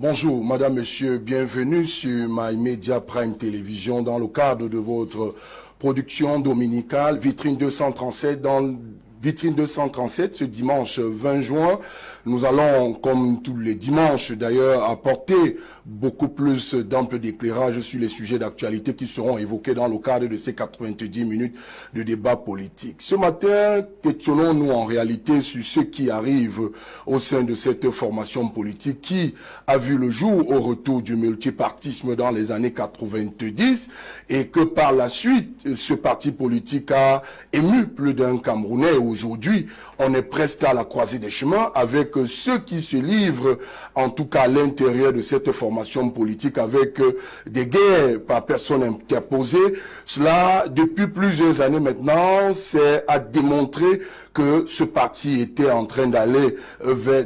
Bonjour, madame, monsieur, bienvenue sur My Media Prime Télévision dans le cadre de votre production dominicale Vitrine 237. Dans Vitrine 237, ce dimanche 20 juin, nous allons, comme tous les dimanches d'ailleurs, apporter beaucoup plus d'ample d'éclairage sur les sujets d'actualité qui seront évoqués dans le cadre de ces 90 minutes de débat politique. Ce matin, questionnons-nous en réalité sur ce qui arrive au sein de cette formation politique qui a vu le jour au retour du multipartisme dans les années 90 et que par la suite, ce parti politique a ému plus d'un Camerounais. Aujourd'hui, on est presque à la croisée des chemins avec ceux qui se livrent, en tout cas à l'intérieur de cette formation politique, avec des guerres par personne interposée. Cela, depuis plusieurs années maintenant, c'est à démontrer que ce parti était en train d'aller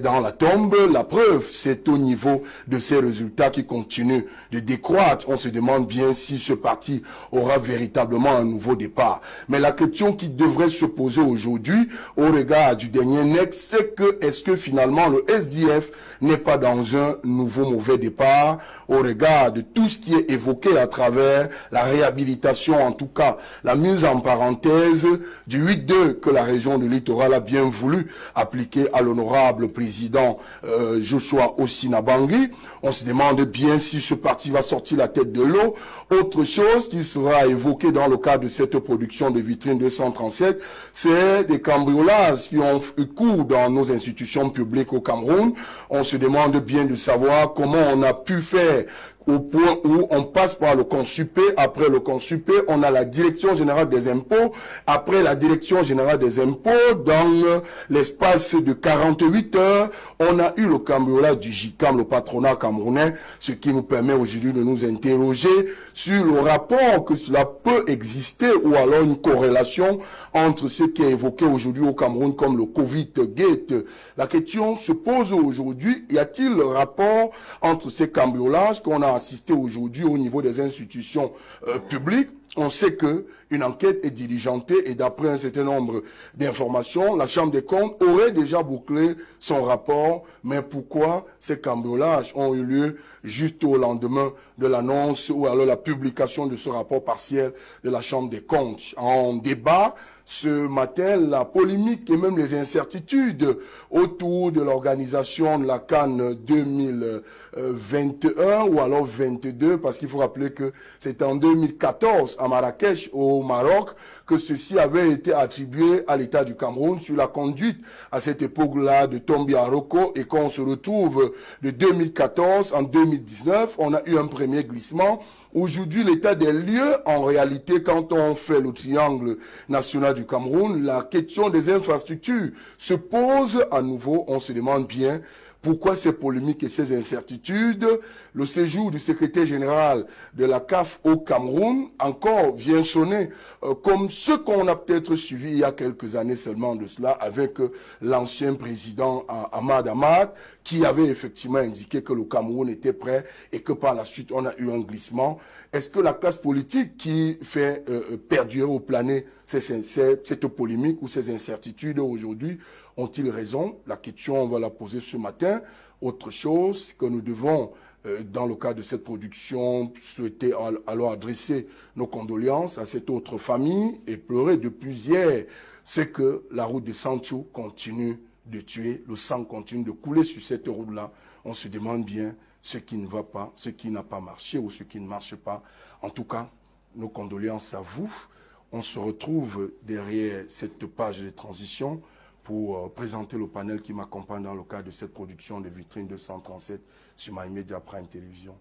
dans la tombe. La preuve, c'est au niveau de ces résultats qui continuent de décroître. On se demande bien si ce parti aura véritablement un nouveau départ. Mais la question qui devrait se poser aujourd'hui, au regard du dernier NEC, c'est que est-ce que finalement le SDF n'est pas dans un nouveau mauvais départ, au regard de tout ce qui est évoqué à travers la réhabilitation, en tout cas la mise en parenthèse du 8-2 que la région de Littoral a bien voulu appliquer à l'honorable président Joshua Osinabangui. On se demande bien si ce parti va sortir la tête de l'eau. Autre chose qui sera évoquée dans le cadre de cette production de Vitrine 237, c'est des cambriolages qui ont eu cours dans nos institutions publiques au Cameroun. On se demande bien de savoir comment on a pu faire au point où on passe par le Consupé. Après le Consupé, on a la Direction Générale des Impôts. Après la Direction Générale des Impôts, dans l'espace de 48 heures, on a eu le cambriolage du JICAM, le patronat camerounais, ce qui nous permet aujourd'hui de nous interroger sur le rapport que cela peut exister ou alors une corrélation entre ce qui est évoqué aujourd'hui au Cameroun comme le Covid-Gate. La question se pose aujourd'hui, y a-t-il le rapport entre ces cambriolages qu'on a assisté aujourd'hui au niveau des institutions publiques? On sait que une enquête est diligentée et d'après un certain nombre d'informations, la Chambre des comptes aurait déjà bouclé son rapport. Mais pourquoi ces cambriolages ont eu lieu juste au lendemain de l'annonce ou alors la publication de ce rapport partiel de la Chambre des comptes? En débat ce matin, la polémique et même les incertitudes autour de l'organisation de la CAN 2021 ou alors 22, parce qu'il faut rappeler que c'est en 2014 à Marrakech, au Maroc, que ceci avait été attribué à l'État du Cameroun sur la conduite à cette époque-là de Tombi Aroko, et qu'on se retrouve de 2014 en 2019, on a eu un premier glissement. Aujourd'hui, l'état des lieux, en réalité, quand on fait le triangle national du Cameroun, la question des infrastructures se pose à nouveau. On se demande bien pourquoi ces polémiques et ces incertitudes. Le séjour du secrétaire général de la CAF au Cameroun encore vient sonner comme ce qu'on a peut-être suivi il y a quelques années seulement de cela avec l'ancien président Ahmad Ahmad, qui avait effectivement indiqué que le Cameroun était prêt et que par la suite on a eu un glissement. Est-ce que la classe politique qui fait perdurer ou planer cette polémique ou ces incertitudes aujourd'hui ont-ils raison? La question, on va la poser ce matin. Autre chose que nous devons, dans le cadre de cette production, souhaiter alors adresser nos condoléances à cette autre famille et pleurer depuis hier, c'est que la route de Sancho continue de tuer, le sang continue de couler sur cette route-là. On se demande bien ce qui ne va pas, ce qui n'a pas marché ou ce qui ne marche pas. En tout cas, nos condoléances à vous. On se retrouve derrière cette page de transition pour présenter le panel qui m'accompagne dans le cadre de cette production de Vitrine 237 sur My Media Prime Télévision.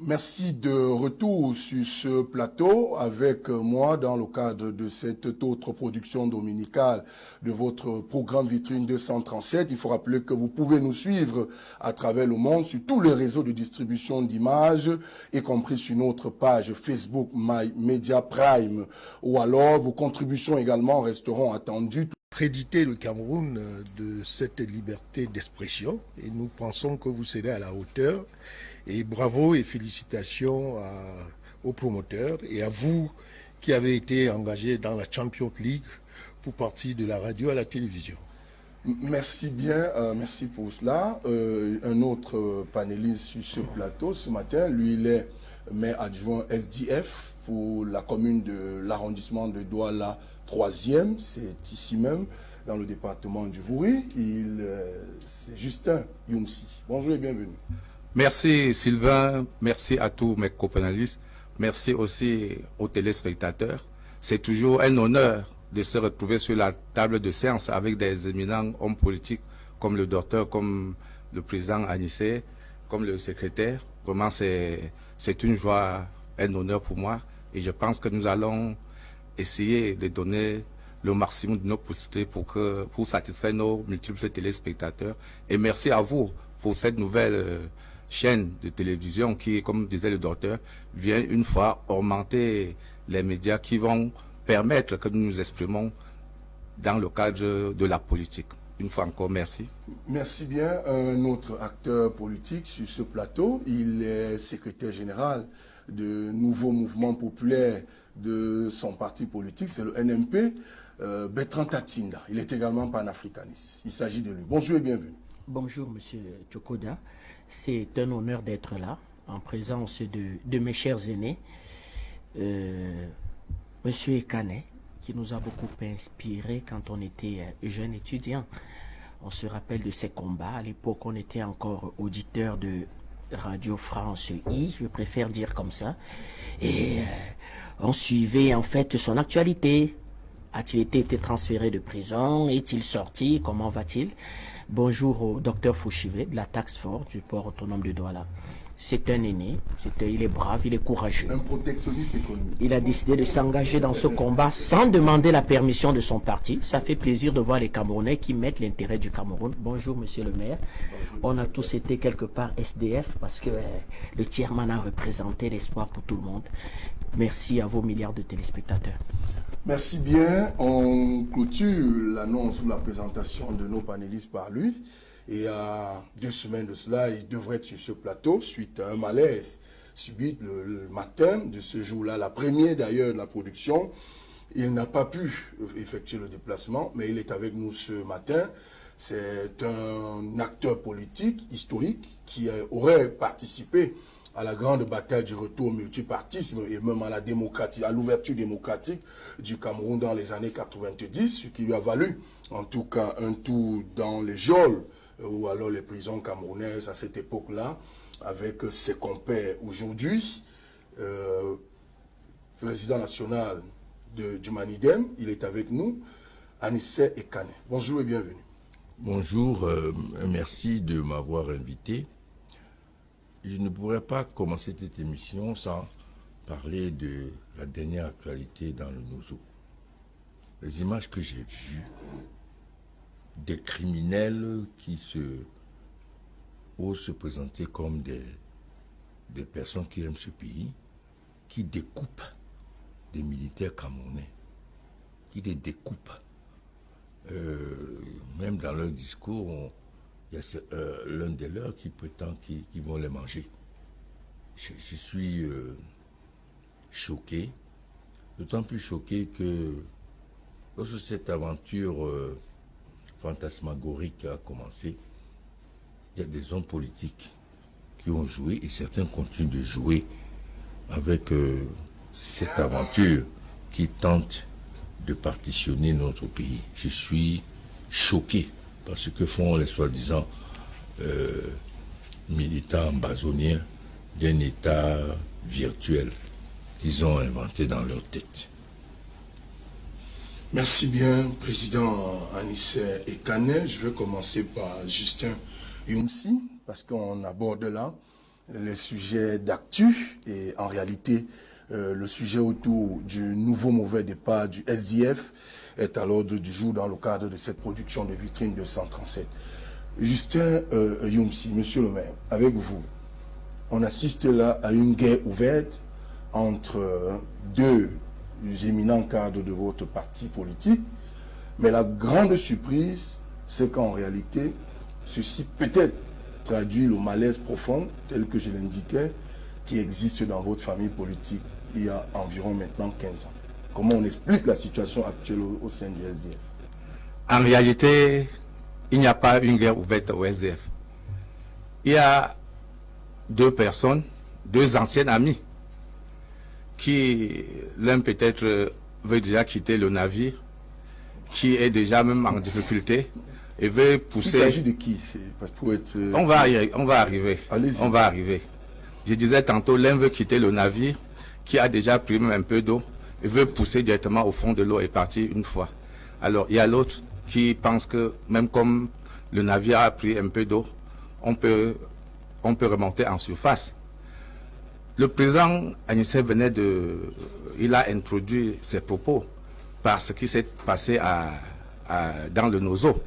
Merci de retour sur ce plateau avec moi dans le cadre de cette autre production dominicale de votre programme Vitrine 237. Il faut rappeler que vous pouvez nous suivre à travers le monde sur tous les réseaux de distribution d'images, y compris sur notre page Facebook My Media Prime, ou alors vos contributions également resteront attendues. Créditer le Cameroun de cette liberté d'expression et nous pensons que vous serez à la hauteur. Et bravo et félicitations aux promoteurs et à vous qui avez été engagés dans la Champions League pour partir de la radio à la télévision. Merci bien, merci pour cela. Un autre panéliste sur ce plateau ce matin, lui il est maire adjoint SDF pour la commune de l'arrondissement de Douala 3e, c'est ici même dans le département du Vouri. C'est Justin Youmsi. Bonjour et bienvenue. Merci Sylvain, merci à tous mes copanélistes, merci aussi aux téléspectateurs. C'est toujours un honneur de se retrouver sur la table de séance avec des éminents hommes politiques comme le docteur, comme le président Anissé, comme le secrétaire. Vraiment, c'est une joie, un honneur pour moi. Et je pense que nous allons essayer de donner le maximum de nos possibilités pour satisfaire nos multiples téléspectateurs. Et merci à vous pour cette nouvelle chaîne de télévision qui, comme disait le docteur, vient une fois augmenter les médias qui vont permettre que nous nous exprimons dans le cadre de la politique. Une fois encore, merci. Merci bien. Un autre acteur politique sur ce plateau, il est secrétaire général de Nouveau Mouvement Populaire de son parti politique, c'est le NMP, Bertrand Tatinda. Il est également panafricaniste. Il s'agit de lui. Bonjour et bienvenue. Bonjour, monsieur Tchokoda. C'est un honneur d'être là, en présence de mes chers aînés. Monsieur Ekane, qui nous a beaucoup inspiré quand on était jeune étudiant. On se rappelle de ses combats. À l'époque, on était encore auditeur de Radio France I, je préfère dire comme ça. Et on suivait en fait son actualité. A-t-il été transféré de prison? Est-il sorti? Comment va-t-il? Bonjour au docteur Fouchivé de la Task Force du port autonome de Douala. C'est un aîné, il est brave, il est courageux. Un protectionniste économique. Il a décidé de s'engager dans ce combat sans demander la permission de son parti. Ça fait plaisir de voir les Camerounais qui mettent l'intérêt du Cameroun. Bonjour, monsieur le maire. On a tous été quelque part SDF parce que le tiers-man a représenté l'espoir pour tout le monde. Merci à vos milliards de téléspectateurs. Merci bien. On clôture l'annonce ou la présentation de nos panélistes par lui. Et à 2 semaines de cela, il devrait être sur ce plateau suite à un malaise subi le matin de ce jour-là, la première d'ailleurs de la production. Il n'a pas pu effectuer le déplacement, mais il est avec nous ce matin. C'est un acteur politique historique qui aurait participé à la grande bataille du retour au multipartisme et même à la démocratie, à l'ouverture démocratique du Cameroun dans les années 90, ce qui lui a valu en tout cas un tour dans les geôles ou alors les prisons camerounaises à cette époque-là, avec ses compères aujourd'hui. Président national du Manidem, il est avec nous, Anissé Ekane. Bonjour et bienvenue. Bonjour, merci de m'avoir invité. Je ne pourrais pas commencer cette émission sans parler de la dernière actualité dans le Nozo. Les images que j'ai vues des criminels qui osent se présenter comme des personnes qui aiment ce pays, qui découpent des militaires camerounais, qui les découpent. Même dans leur discours, il y a l'un des leurs qui prétend qu'ils vont les manger. Je suis choqué, d'autant plus choqué que lorsque cette aventure fantasmagorique a commencé, il y a des hommes politiques qui ont joué et certains continuent de jouer avec cette aventure qui tente de partitionner notre pays. Je suis choqué par ce que font les soi-disant militants ambazoniens d'un État virtuel qu'ils ont inventé dans leur tête. Merci bien, Président Anissé Ekane. Je vais commencer par Justin Youmsi, parce qu'on aborde là les sujets d'actu et en réalité, le sujet autour du nouveau mauvais départ du SDF est à l'ordre du jour dans le cadre de cette production de Vitrine 237. Justin Youmsi, monsieur le maire, avec vous, on assiste là à une guerre ouverte entre deux éminents cadres de votre parti politique, mais la grande surprise, c'est qu'en réalité, ceci peut-être traduit le malaise profond, tel que je l'indiquais, qui existe dans votre famille politique il y a environ maintenant 15 ans. Comment on explique la situation actuelle au sein du SDF? En réalité, il n'y a pas une guerre ouverte au SDF. Il y a deux personnes, deux anciennes amies, qui, l'un peut-être veut déjà quitter le navire, qui est déjà même en difficulté, et veut pousser... Il s'agit de qui? Pour être... On va arriver. Allez-y. On va arriver. Je disais tantôt, l'un veut quitter le navire, qui a déjà pris même un peu d'eau, et veut pousser directement au fond de l'eau et partir une fois. Alors, il y a l'autre qui pense que, même comme le navire a pris un peu d'eau, on peut remonter en surface. Le président Anissé il a introduit ses propos par ce qui s'est passé dans le Nozo,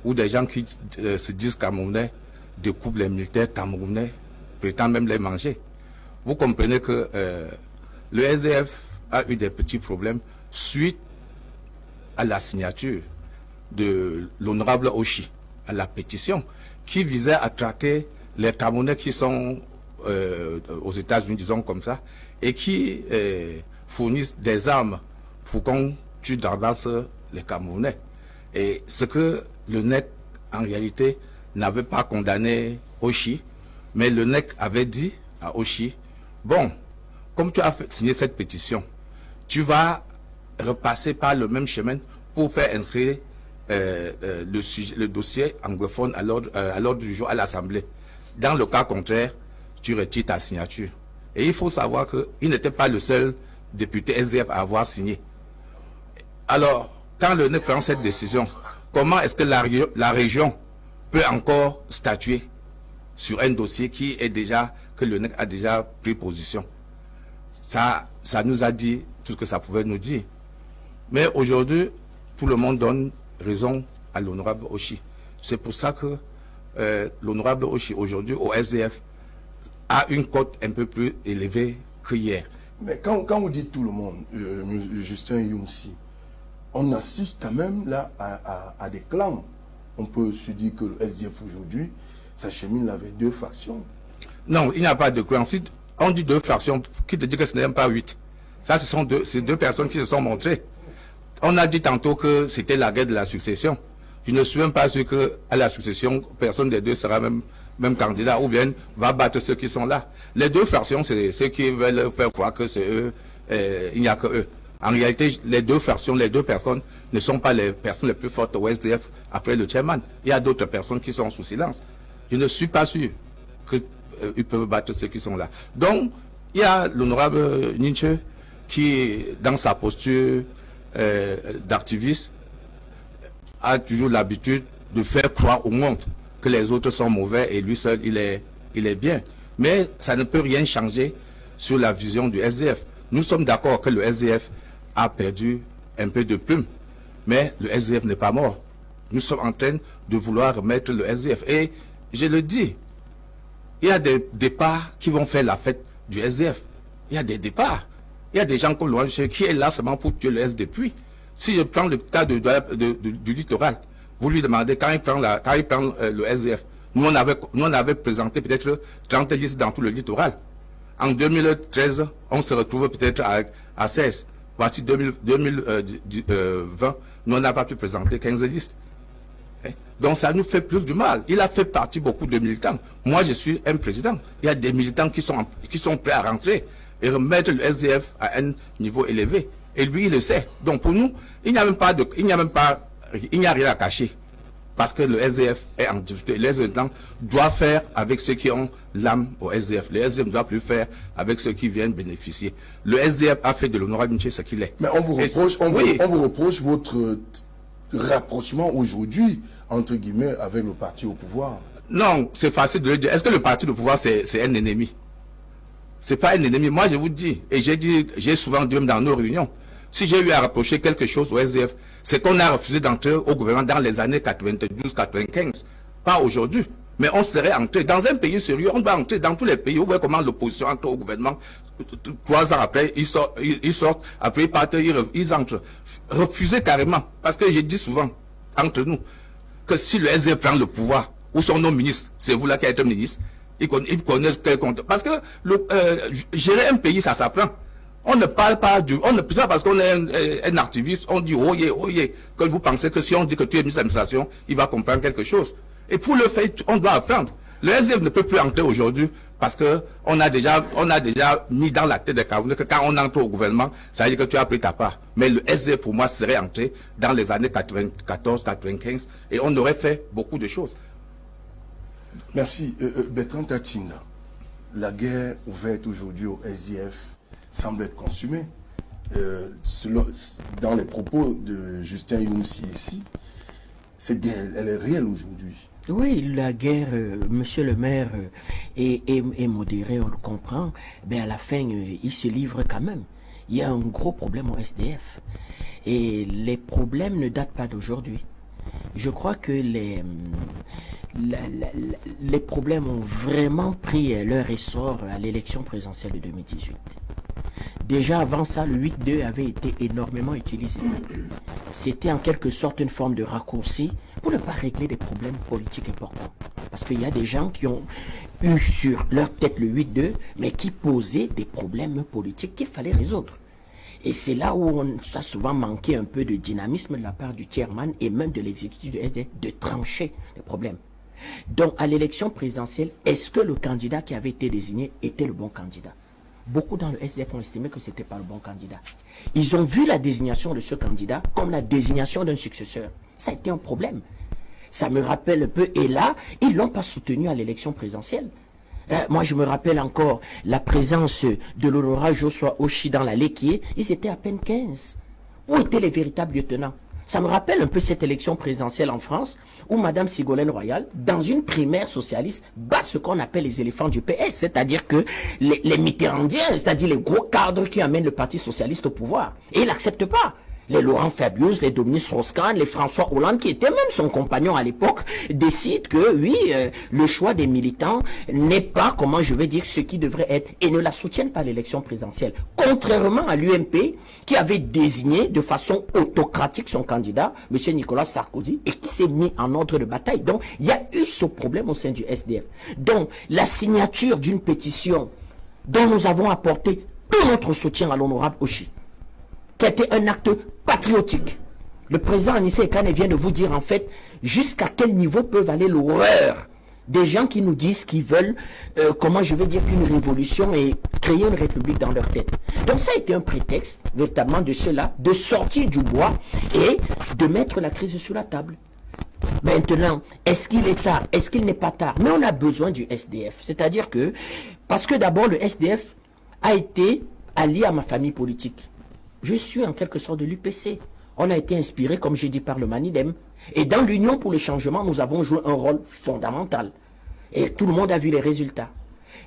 où des gens qui se disent camerounais découpent les militaires camerounais, prétendent même les manger. Vous comprenez que le SDF a eu des petits problèmes suite à la signature de l'honorable Oshi, à la pétition, qui visait à traquer les Camerounais qui sont aux États-Unis, disons comme ça, et qui fournissent des armes pour qu'on tue d'avance les Camerounais. Et ce que le NEC, en réalité, n'avait pas condamné Oshi, mais le NEC avait dit à Oshi, bon, comme tu as signé cette pétition, tu vas repasser par le même chemin pour faire inscrire le dossier anglophone à l'ordre du jour à l'Assemblée. Dans le cas contraire, tu retires ta signature. Et il faut savoir qu'il n'était pas le seul député SDF à avoir signé. Alors, quand le NEC prend cette décision, comment est-ce que la région peut encore statuer sur un dossier que le NEC a déjà pris position? Ça nous a dit tout ce que ça pouvait nous dire. Mais aujourd'hui, tout le monde donne raison à l'honorable Oshi. C'est pour ça que l'honorable Oshi, aujourd'hui, au SDF, a une cote un peu plus élevée qu'hier. Mais quand vous dites tout le monde, Justin Youmsi, on assiste quand même là à des clans. On peut se dire que le SDF aujourd'hui s'achemine avec deux factions. Non, il n'y a pas de clans. Si on dit deux factions, qui te dit que ce n'est même pas 8? Ça, c'est deux personnes qui se sont montrées. On a dit tantôt que c'était la guerre de la succession. Je ne suis même pas sûr qu'à la succession, personne des deux sera même candidat ou bien va battre ceux qui sont là. Les deux factions, c'est ceux qui veulent faire croire que c'est eux, il n'y a que eux. En réalité, les deux factions, les deux personnes ne sont pas les personnes les plus fortes au SDF après le chairman. Il y a d'autres personnes qui sont sous silence. Je ne suis pas sûr qu'ils peuvent battre ceux qui sont là. Donc, il y a l'honorable Nietzsche qui, dans sa posture d'activiste, a toujours l'habitude de faire croire au monde que les autres sont mauvais et lui seul, il est bien. Mais ça ne peut rien changer sur la vision du SDF. Nous sommes d'accord que le SDF a perdu un peu de plume, mais le SDF n'est pas mort. Nous sommes en train de vouloir remettre le SDF. Et je le dis, il y a des départs qui vont faire la fête du SDF. Il y a des départs. Il y a des gens comme Laurent qui est là seulement pour tuer le SDF. Puis, si je prends le cas du littoral, vous lui demandez quand il prend le SDF. Nous, on avait présenté peut-être 30 listes dans tout le littoral. En 2013, on se retrouve peut-être à 16. Voici 2020, nous, on n'a pas pu présenter 15 listes. Donc, ça nous fait plus du mal. Il a fait partie beaucoup de militants. Moi, je suis un président. Il y a des militants qui sont prêts à rentrer et remettre le SDF à un niveau élevé. Et lui, il le sait. Donc, pour nous, il n'y a rien à cacher. Parce que le SDF est en difficulté. Les SDF doivent faire avec ceux qui ont l'âme au SDF. Le SDF ne doit plus faire avec ceux qui viennent bénéficier. Le SDF a fait de l'honorable Nietzsche ce qu'il est. Mais on vous reproche votre rapprochement aujourd'hui, entre guillemets, avec le parti au pouvoir. Non, c'est facile de le dire. Est-ce que le parti de pouvoir, c'est un ennemi? C'est pas un ennemi. Moi, je vous dis, et j'ai souvent dit même dans nos réunions, si j'ai eu à rapprocher quelque chose au SDF, c'est qu'on a refusé d'entrer au gouvernement dans les années 92-95. Pas aujourd'hui. Mais on serait entré dans un pays sérieux. On doit entrer dans tous les pays. Vous voyez comment l'opposition entre au gouvernement. 3 ans après, ils sortent, après ils partent, ils entrent. Refusez carrément. Parce que je dis souvent, entre nous, que si le SDF prend le pouvoir, où sont nos ministres? C'est vous là qui êtes ministre. Ils connaissent quel compte. Parce que gérer un pays, ça s'apprend. On ne parle pas on ne pas parce qu'on est un activiste, on dit oh yeah, que vous pensez que si on dit que tu es ministre d'administration, il va comprendre quelque chose. Et pour le fait, on doit apprendre. Le SDF ne peut plus entrer aujourd'hui parce que on a déjà mis dans la tête des Camerounais que quand on entre au gouvernement, ça veut dire que tu as pris ta part. Mais le SDF pour moi serait entré dans les années 94-95 et on aurait fait beaucoup de choses. Merci. Bertrand Tatina, la guerre ouverte aujourd'hui au SDF semble être consumée. Dans les propos de Justin Younsi ici, cette guerre, elle est réelle aujourd'hui. Oui, la guerre, monsieur le maire, est modérée, on le comprend. Mais à la fin, il se livre quand même. Il y a un gros problème au SDF. Et les problèmes ne datent pas d'aujourd'hui. Je crois que les problèmes ont vraiment pris leur essor à l'élection présidentielle de 2018. Déjà avant ça, le 8-2 avait été énormément utilisé. C'était en quelque sorte une forme de raccourci pour ne pas régler des problèmes politiques importants. Parce qu'il y a des gens qui ont eu sur leur tête le 8-2, mais qui posaient des problèmes politiques qu'il fallait résoudre. Et c'est là où on a souvent manqué un peu de dynamisme de la part du chairman et même de l'exécutif de trancher les problèmes. Donc à l'élection présidentielle, est-ce que le candidat qui avait été désigné était le bon candidat? Beaucoup dans le SDF ont estimé que ce n'était pas le bon candidat. Ils ont vu la désignation de ce candidat comme la désignation d'un successeur. Ça a été un problème. Ça me rappelle un peu, et là, ils ne l'ont pas soutenu à l'élection présidentielle. Moi, je me rappelle encore la présence de l'honorable Joshua Oshi dans la Léquier. Ils étaient à peine 15. Où étaient les véritables lieutenants? Ça me rappelle un peu cette élection présidentielle en France, où Mme Ségolène Royal, dans une primaire socialiste, bat ce qu'on appelle les éléphants du PS, c'est-à-dire que les Mitterrandiens, c'est-à-dire les gros cadres qui amènent le Parti socialiste au pouvoir. Et il n'accepte pas. Les Laurent Fabius, les Dominique Strauss-Kahn, les François Hollande, qui était même son compagnon à l'époque, décident que oui, le choix des militants n'est pas, comment je vais dire, ce qui devrait être, et ne la soutiennent pas à l'élection présidentielle. Contrairement à l'UMP, qui avait désigné de façon autocratique son candidat, M. Nicolas Sarkozy, et qui s'est mis en ordre de bataille. Donc, il y a eu ce problème au sein du SDF. Donc, la signature d'une pétition dont nous avons apporté tout notre soutien à l'honorable Oshi, qui a été un acte patriotique. Le président Anissé Ekane vient de vous dire en fait jusqu'à quel niveau peuvent aller l'horreur des gens qui nous disent qu'ils veulent, comment je vais dire, une révolution et créer une république dans leur tête. Donc ça a été un prétexte véritablement de cela, de sortir du bois et de mettre la crise sur la table. Maintenant, est-ce qu'il est tard? Est-ce qu'il n'est pas tard? Mais on a besoin du SDF. C'est-à-dire que, parce que d'abord le SDF a été allié à ma famille politique. Je suis en quelque sorte de l'UPC. On a été inspiré, comme j'ai dit, par le Manidem. Et dans l'Union pour le changement, nous avons joué un rôle fondamental. Et tout le monde a vu les résultats.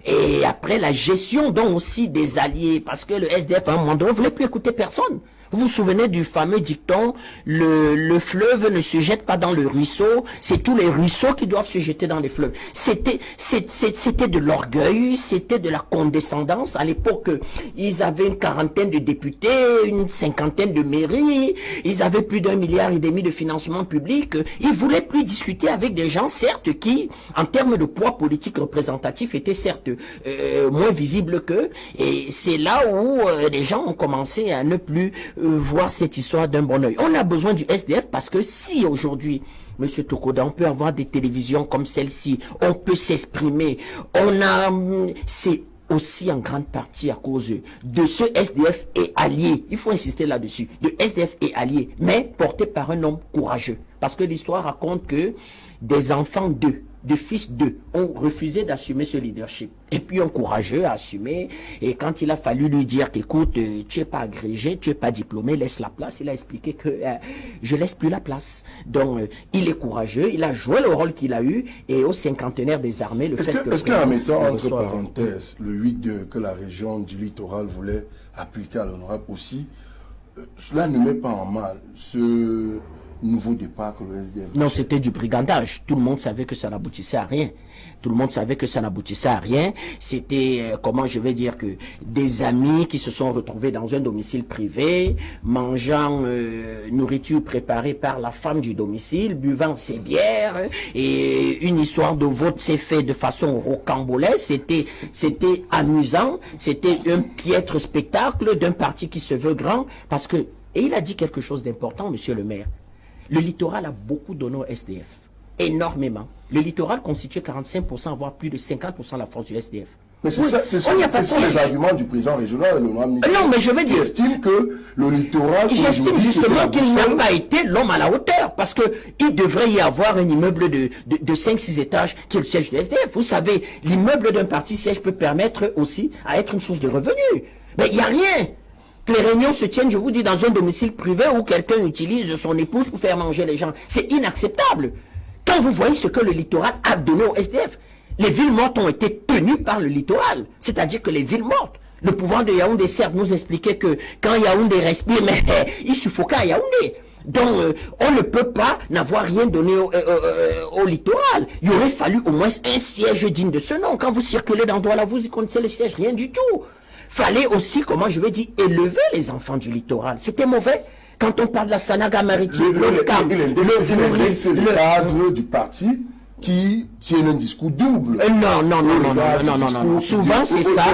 Et après, la gestion donc aussi des alliés, parce que le SDF, à un moment donné, ne voulait plus écouter personne. Vous vous souvenez du fameux dicton, le fleuve ne se jette pas dans le ruisseau, c'est tous les ruisseaux qui doivent se jeter dans les fleuves. C'était de l'orgueil, c'était de la condescendance. À l'époque, ils avaient une quarantaine de députés, une cinquantaine de mairies, ils avaient plus d'1,5 milliard de financement public. Ils voulaient plus discuter avec des gens, certes, qui, en termes de poids politique représentatif, étaient certes moins visibles qu'eux. Et c'est là où les gens ont commencé à ne plus voir cette histoire d'un bon oeil. On a besoin du SDF parce que si aujourd'hui, M. Tokoda, on peut avoir des télévisions comme celle-ci, on peut s'exprimer, c'est aussi en grande partie à cause de ce SDF et allié. Il faut insister là-dessus. De SDF et allié, mais porté par un homme courageux. Parce que l'histoire raconte que des enfants d'eux de fils d'eux ont refusé d'assumer ce leadership. Et puis un courageux a assumé. Et quand il a fallu lui dire qu'écoute, tu n'es pas agrégé, tu n'es pas diplômé, laisse la place, il a expliqué que je laisse plus la place. Donc il est courageux, il a joué le rôle qu'il a eu. Et au cinquantenaire des armées, le fait que... Est-ce qu'en mettant entre parenthèses le 8-2 que la région du littoral voulait appliquer à l'honorable aussi, cela ne met pas en mal ce nouveau départ que le SDF... Non, c'était du brigandage. Tout le monde savait que ça n'aboutissait à rien. Tout le monde savait que ça n'aboutissait à rien. C'était, comment je vais dire, que des amis qui se sont retrouvés dans un domicile privé, mangeant nourriture préparée par la femme du domicile, buvant ses bières, et une histoire de vote s'est faite de façon rocambolesque. C'était amusant. C'était un piètre spectacle d'un parti qui se veut grand. Parce que, et il a dit quelque chose d'important, monsieur le maire. Le littoral a beaucoup donné au SDF. Énormément. Le littoral constitue 45%, voire plus de 50% de la force du SDF. Mais ce sont les arguments du président régional. Non, mais je veux dire... J'estime que le littoral... J'estime justement qu'il n'a pas été l'homme à la hauteur, parce qu'il devrait y avoir un immeuble de 5-6 étages qui est le siège du SDF. Vous savez, l'immeuble d'un parti siège peut permettre aussi à être une source de revenus. Mais il n'y a rien. Que les réunions se tiennent, je vous dis, dans un domicile privé où quelqu'un utilise son épouse pour faire manger les gens. C'est inacceptable. Quand vous voyez ce que le littoral a donné au SDF, les villes mortes ont été tenues par le littoral. C'est-à-dire que les villes mortes, le pouvoir de Yaoundé, certes, nous expliquait que quand Yaoundé respire, mais il suffoquait à Yaoundé. Donc, on ne peut pas n'avoir rien donné au littoral. Il aurait fallu au moins un siège digne de ce nom. Quand vous circulez dans Douala, vous y connaissez le siège, rien du tout. Fallait aussi, comment je vais dire, élever les enfants du littoral. C'était mauvais. Quand on parle de la Sanaga maritime, le cadre du parti qui tient un discours double. Non. Souvent, c'est ça.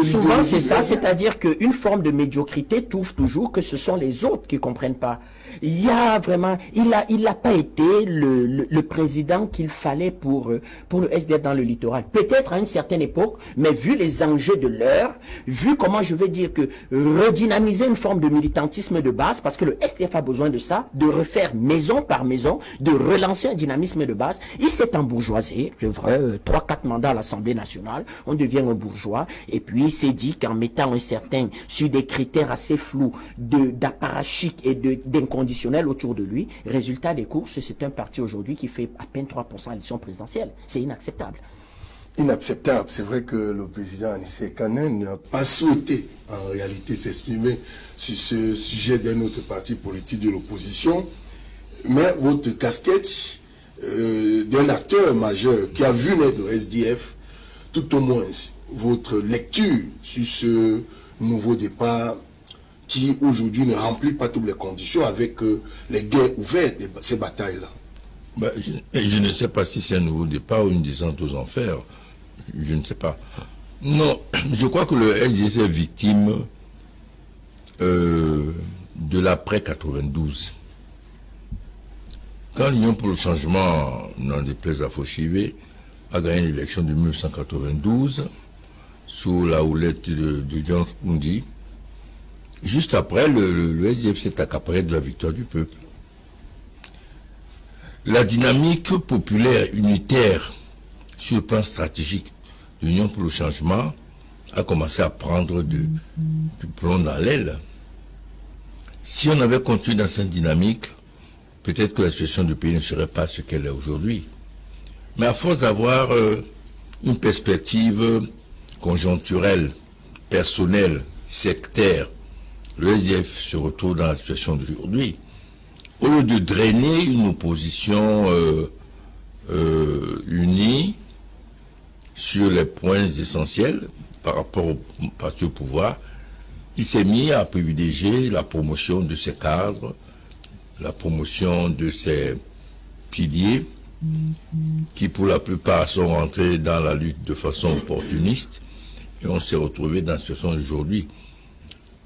Souvent, c'est ça. C'est-à-dire qu'une forme de médiocrité trouve toujours que ce sont les autres qui ne comprennent pas. Il y a vraiment, il n'a pas été le président qu'il fallait pour le SDF dans le littoral. Peut-être à une certaine époque, mais vu les enjeux de l'heure, vu comment je vais dire que redynamiser une forme de militantisme de base, parce que le SDF a besoin de ça, de refaire maison par maison, de relancer un dynamisme de base. Il s'est embourgeoisé, c'est vrai, 3-4 mandats à l'Assemblée nationale, on devient un bourgeois, et puis il s'est dit qu'en mettant un certain, sur des critères assez flous d'apparatchik et d'inconditionnel autour de lui, résultat des courses, c'est un parti aujourd'hui qui fait à peine 3% à l'élection présidentielle. C'est inacceptable. Inacceptable. C'est vrai que le président Anissé Kanen n'a pas souhaité en réalité s'exprimer sur ce sujet d'un autre parti politique de l'opposition, mais votre casquette d'un acteur majeur qui a vu naître le SDF, tout au moins votre lecture sur ce nouveau départ qui aujourd'hui ne remplit pas toutes les conditions avec les guerres ouvertes de ces batailles-là. Je ne sais pas si c'est un nouveau départ ou une descente aux enfers. Je ne sais pas. Non, je crois que le SDF est victime de l'après 92. Quand l'Union pour le changement, n'en déplaise à Fauchivé, a gagné l'élection de 1992 sous la houlette de John Kundi, juste après, le SDF s'est accaparé de la victoire du peuple. La dynamique populaire unitaire sur le plan stratégique de l'Union pour le changement a commencé à prendre du plomb dans l'aile. Si on avait continué dans cette dynamique, peut-être que la situation du pays ne serait pas ce qu'elle est aujourd'hui. Mais à force d'avoir une perspective conjoncturelle, personnelle, sectaire, le SDF se retrouve dans la situation d'aujourd'hui. Au lieu de drainer une opposition unie sur les points essentiels par rapport au parti au pouvoir, il s'est mis à privilégier la promotion de ses cadres, la promotion de ses piliers, qui pour la plupart sont rentrés dans la lutte de façon opportuniste, et on s'est retrouvé dans la situation d'aujourd'hui.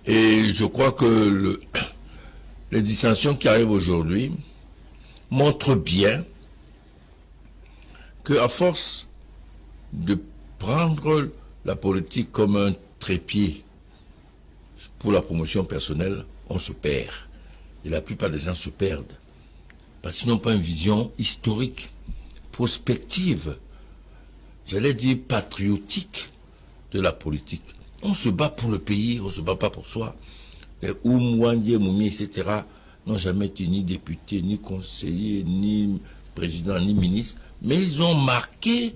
Et je crois que les dissensions qui arrivent aujourd'hui montrent bien qu'à force de prendre la politique comme un trépied pour la promotion personnelle, on se perd. Et la plupart des gens se perdent parce qu'ils n'ont pas une vision historique prospective, j'allais dire patriotique de la politique. On se bat pour le pays, on ne se bat pas pour soi. Les Oumouandie, Moumi, etc. n'ont jamais été ni députés, ni conseillers, ni présidents, ni ministres, mais ils ont marqué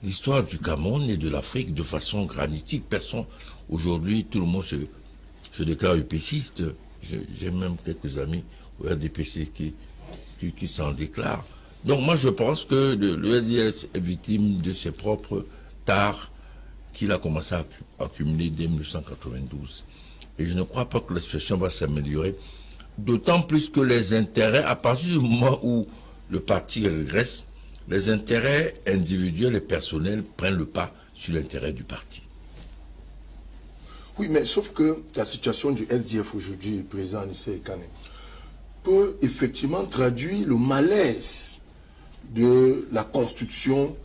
l'histoire du Cameroun et de l'Afrique de façon granitique. Personne, aujourd'hui, tout le monde se déclare UPCiste. J'ai même quelques amis au RDPC qui s'en déclarent. Donc moi je pense que le RDS est victime de ses propres tares qu'il a commencé à accumuler dès 1992. Et je ne crois pas que la situation va s'améliorer, d'autant plus que les intérêts, à partir du moment où le parti régresse, les intérêts individuels et personnels prennent le pas sur l'intérêt du parti. Oui, mais sauf que la situation du SDF aujourd'hui, président Nissé Kane, peut effectivement traduire le malaise de la construction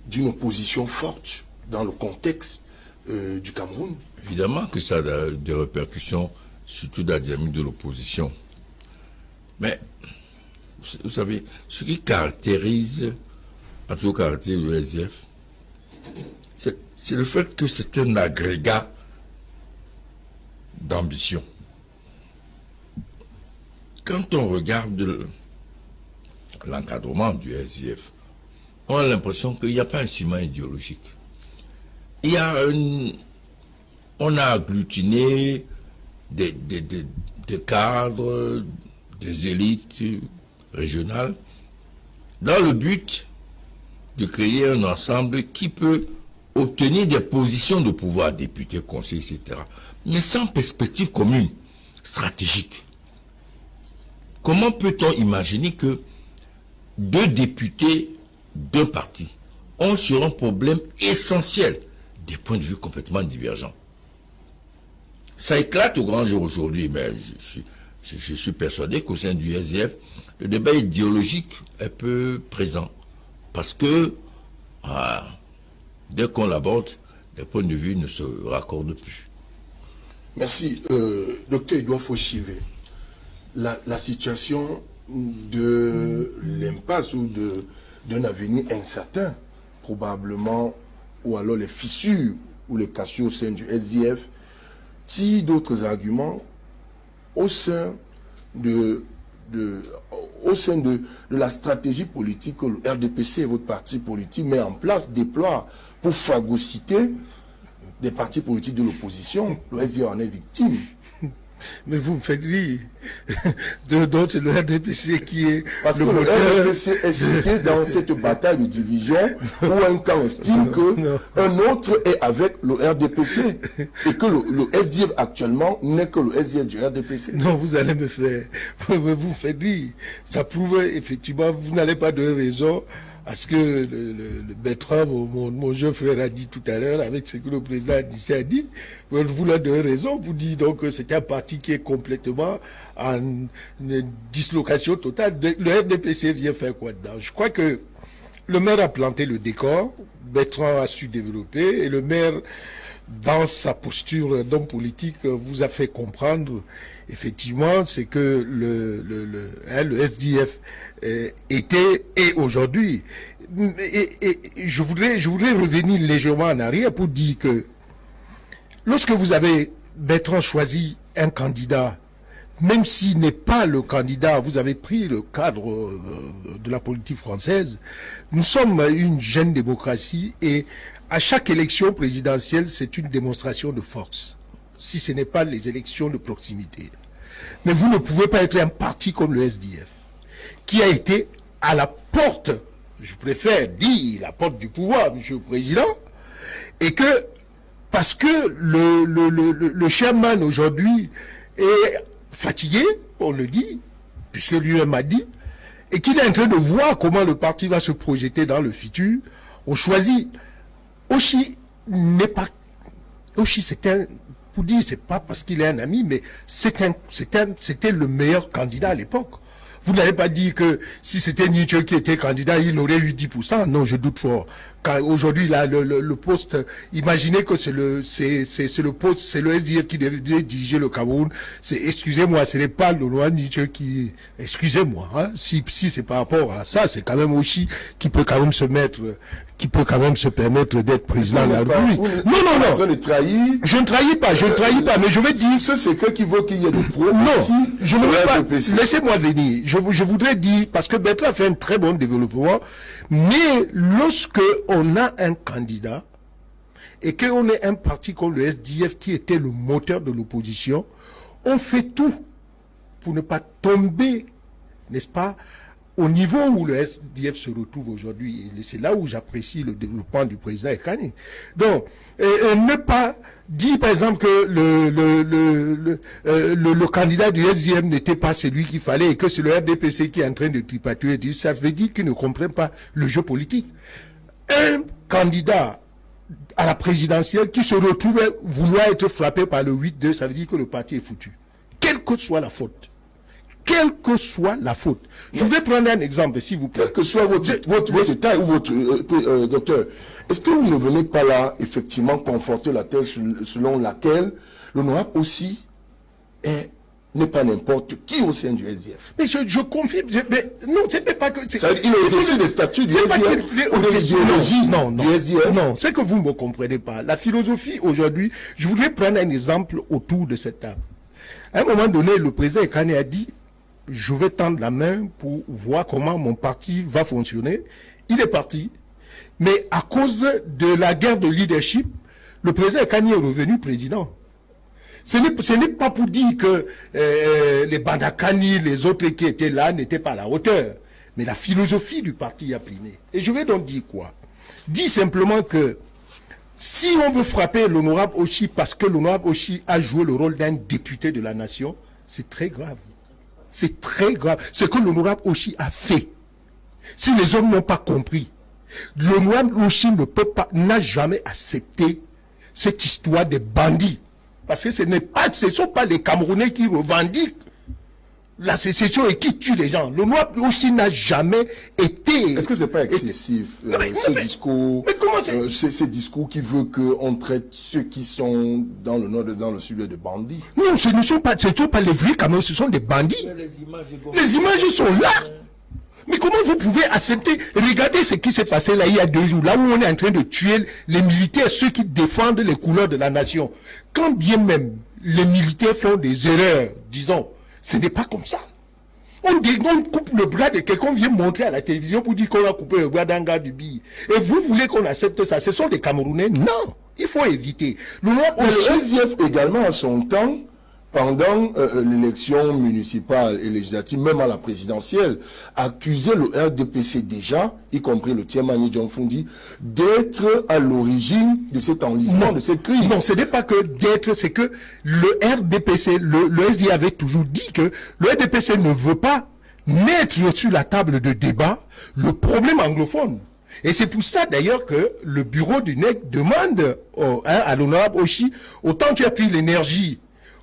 d'une opposition forte dans le contexte du Cameroun. Évidemment que ça a des répercussions, surtout dans la dynamique de l'opposition. Mais, vous savez, ce qui caractérise, en tout cas caractérise le SDF, c'est le fait que c'est un agrégat d'ambition. Quand on regarde l'encadrement du SDF, on a l'impression qu'il n'y a pas un ciment idéologique. On a agglutiné des cadres, des élites régionales, dans le but de créer un ensemble qui peut obtenir des positions de pouvoir, députés, conseillers, etc., mais sans perspective commune, stratégique. Comment peut-on imaginer que deux députés d'un parti ont sur un problème essentiel des points de vue complètement divergents? Ça éclate au grand jour aujourd'hui, mais je suis persuadé qu'au sein du SDF, le débat idéologique est peu présent. Parce que, dès qu'on l'aborde, les points de vue ne se raccordent plus. Merci. Docteur Edouard Fauchivé, la situation de l'impasse ou d'un avenir incertain, probablement, ou alors les fissures ou les cassures au sein du SDF, tirent d'autres arguments au sein de la stratégie politique que le RDPC et votre parti politique met en place, déploie pour phagocyter des partis politiques de l'opposition. Le SDF en est victime. Mais vous me faites rire. Donc c'est le RDPC qui est parce que le RDPC est cité dans cette bataille de division où un camp estime qu'un autre est avec le RDPC et que le SDF actuellement n'est que le SDF du RDPC. Non, vous allez me faire. Vous faites rire. Ça prouve effectivement, vous n'allez pas donner raison à ce que le Bertrand, mon jeune frère, a dit tout à l'heure, avec ce que le président a dit. Vous leur donnez raison, vous dites donc que c'est un parti qui est complètement en dislocation totale. Le RDPC vient faire quoi dedans? Je crois que le maire a planté le décor, Bertrand a su développer, et le maire, dans sa posture d'homme politique, vous a fait comprendre, effectivement, c'est que le SDF était et aujourd'hui. Et je voudrais revenir légèrement en arrière pour dire que lorsque vous avez Bertrand choisi un candidat, même s'il n'est pas le candidat, vous avez pris le cadre de la politique française. Nous sommes une jeune démocratie et à chaque élection présidentielle, c'est une démonstration de force, si ce n'est pas les élections de proximité. Mais vous ne pouvez pas être un parti comme le SDF, qui a été à la porte, je préfère dire la porte du pouvoir, Monsieur le Président, et que, parce que le chairman aujourd'hui est fatigué, on le dit, puisque lui-même a dit, et qu'il est en train de voir comment le parti va se projeter dans le futur, on choisit. Oshi n'est pas... Oshi, c'est un... Pour dire, c'est pas parce qu'il est un ami, mais c'était le meilleur candidat à l'époque. Vous n'allez pas dire que si c'était Nietzsche qui était candidat, il aurait eu 10%. Non, je doute fort. Aujourd'hui, là, le poste, imaginez que c'est le poste, c'est le SDF qui devait diriger le Cameroun. Excusez-moi, ce n'est pas le roi Nietzsche qui, excusez-moi, hein, si c'est par rapport à ça, c'est quand même Oshi qui peut quand même se permettre d'être président de la République. Non. Je ne trahis pas, mais je vais dire. Ce secret qui veut qu'il y ait des problèmes. Non, je ne veux pas. Laissez-moi venir. Je voudrais dire, parce que Bertrand a fait un très bon développement, mais lorsque on a un candidat et qu'on est un parti comme le SDF qui était le moteur de l'opposition, on fait tout pour ne pas tomber, n'est-ce pas, au niveau où le SDF se retrouve aujourd'hui. Et c'est là où j'apprécie le développement du président Ekani. Donc, ne pas dire par exemple que le candidat du SDF n'était pas celui qu'il fallait et que c'est le RDPC qui est en train de tripatuer. Ça veut dire qu'il ne comprend pas le jeu politique. Un candidat à la présidentielle qui se retrouvait vouloir être frappé par le 8-2, ça veut dire que le parti est foutu. Quelle que soit la faute. Quelle que soit la faute. Je vais prendre un exemple, s'il vous plaît. Quel que soit votre état ou votre docteur, est-ce que vous ne venez pas là, effectivement, conforter la thèse selon laquelle l'honorable aussi n'est pas n'importe qui au sein du SDF? Mais je confirme. Non, c'est pas que. Il est aussi des statuts du SDF ou de l'idéologie du SDF. Non, c'est que vous ne me comprenez pas. La philosophie aujourd'hui, je voudrais prendre un exemple autour de cette table. À un moment donné, le président Ekani a dit: je vais tendre la main pour voir comment mon parti va fonctionner. Il est parti. Mais à cause de la guerre de leadership, le président Ekani est revenu président. Ce n'est pas pour dire que les Bandakani, les autres qui étaient là, n'étaient pas à la hauteur. Mais la philosophie du parti a primé. Et je vais donc dire quoi? Dis simplement que si on veut frapper l'honorable Oshi parce que l'honorable Oshi a joué le rôle d'un député de la nation, c'est très grave. C'est très grave. Ce que l'honorable Oshi a fait. Si les hommes n'ont pas compris, l'honorable Oshi n'a jamais accepté cette histoire des bandits. Parce que ce ne sont pas les Camerounais qui revendiquent la sécession et qui tuent les gens. L'honorable Oshi n'a jamais été... Est-ce que ce n'est pas excessif, ce discours, ces discours qui veut qu'on traite ceux qui sont dans le nord et dans le sud de bandits? Non, ce ne sont pas les vrais Camerounais, ce sont des bandits. Les images sont là. Mais comment vous pouvez accepter? Regardez ce qui s'est passé là il y a 2 jours, là où on est en train de tuer les militaires, ceux qui défendent les couleurs de la nation. Quand bien même les militaires font des erreurs, disons, ce n'est pas comme ça. On coupe le bras de quelqu'un, on vient montrer à la télévision pour dire qu'on a coupé le bras d'un gars du billet. Et vous voulez qu'on accepte ça? Ce sont des Camerounais? Non, il faut éviter. Le SDF également à son temps, pendant l'élection municipale et législative, même à la présidentielle, accusait le RDPC déjà, y compris le Tiemani John Fundi, d'être à l'origine de cet enlisement, de cette crise. Non, ce n'est pas que d'être, c'est que le RDPC, le SDI avait toujours dit que le RDPC ne veut pas mettre sur la table de débat le problème anglophone. Et c'est pour ça d'ailleurs que le bureau du NEC demande à l'honorable Oshi, autant tu as pris l'énergie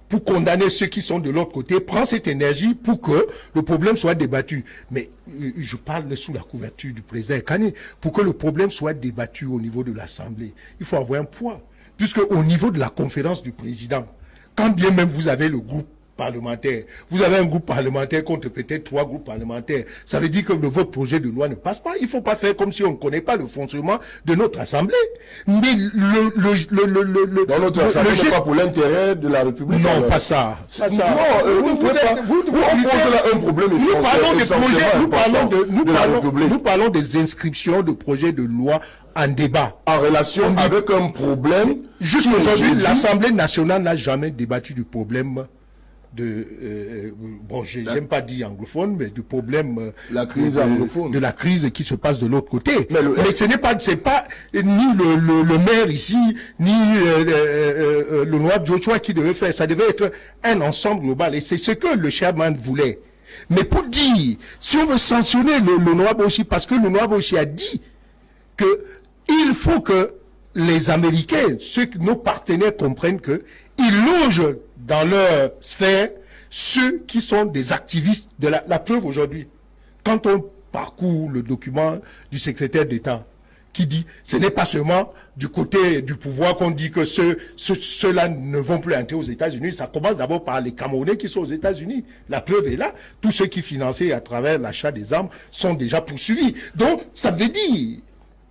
pour condamner ceux qui sont de l'autre côté, prends cette énergie pour que le problème soit débattu. Mais je parle sous la couverture du président Ekani, pour que le problème soit débattu au niveau de l'Assemblée. Il faut avoir un poids. Puisque au niveau de la conférence du président, quand bien même vous avez le groupe parlementaire, vous avez un groupe parlementaire contre peut-être 3 groupes parlementaires, ça veut dire que votre projet de loi ne passe pas. Il ne faut pas faire comme si on ne connaît pas le fonctionnement de notre Assemblée. Mais dans notre Assemblée, n'est pas pour l'intérêt de la République. Non, pas ça. Vous posez là un problème Nous parlons des inscriptions de projets de loi en débat. En relation avec un problème. Jusqu'aujourd'hui, l'Assemblée nationale n'a jamais débattu du problème j'aime pas dire anglophone, mais du problème la crise anglophone, de la crise qui se passe de l'autre côté. Mais c'est pas ni le maire ici, ni le noir Joshua qui devait faire. Ça devait être un ensemble global. Et c'est ce que le chairman voulait. Mais pour dire, si on veut sanctionner le noir Boshi, parce que le noir Boshi a dit que il faut que les Américains, nos partenaires comprennent que ils logent dans leur sphère ceux qui sont des activistes de la preuve aujourd'hui. Quand on parcourt le document du secrétaire d'État, qui dit, ce n'est pas seulement du côté du pouvoir qu'on dit que ceux-là ne vont plus entrer aux États-Unis. Ça commence d'abord par les Camerounais qui sont aux États-Unis. La preuve est là. Tous ceux qui finançaient à travers l'achat des armes sont déjà poursuivis. Donc, ça veut dire,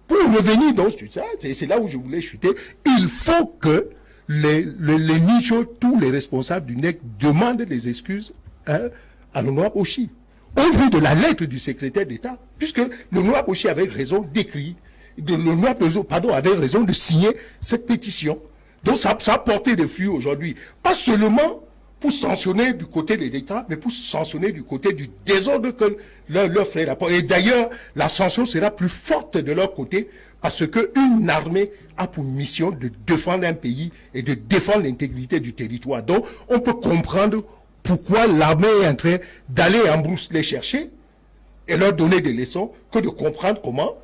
pour revenir dans ça, c'est là où je voulais chuter, il faut que les Nicho, tous les responsables du NEC demandent des excuses à l'honorable Oshi. Au vu de la lettre du secrétaire d'État, puisque l'honorable Oshi avait raison d'écrire, avait raison de signer cette pétition. Donc ça a porté des fruits aujourd'hui. Pas seulement pour sanctionner du côté des États, mais pour sanctionner du côté du désordre que leur fait rapport. Et d'ailleurs, la sanction sera plus forte de leur côté, parce qu'une armée a pour mission de défendre un pays et de défendre l'intégrité du territoire. Donc, on peut comprendre pourquoi l'armée est en train d'aller en brousse les chercher et leur donner des leçons, que de comprendre comment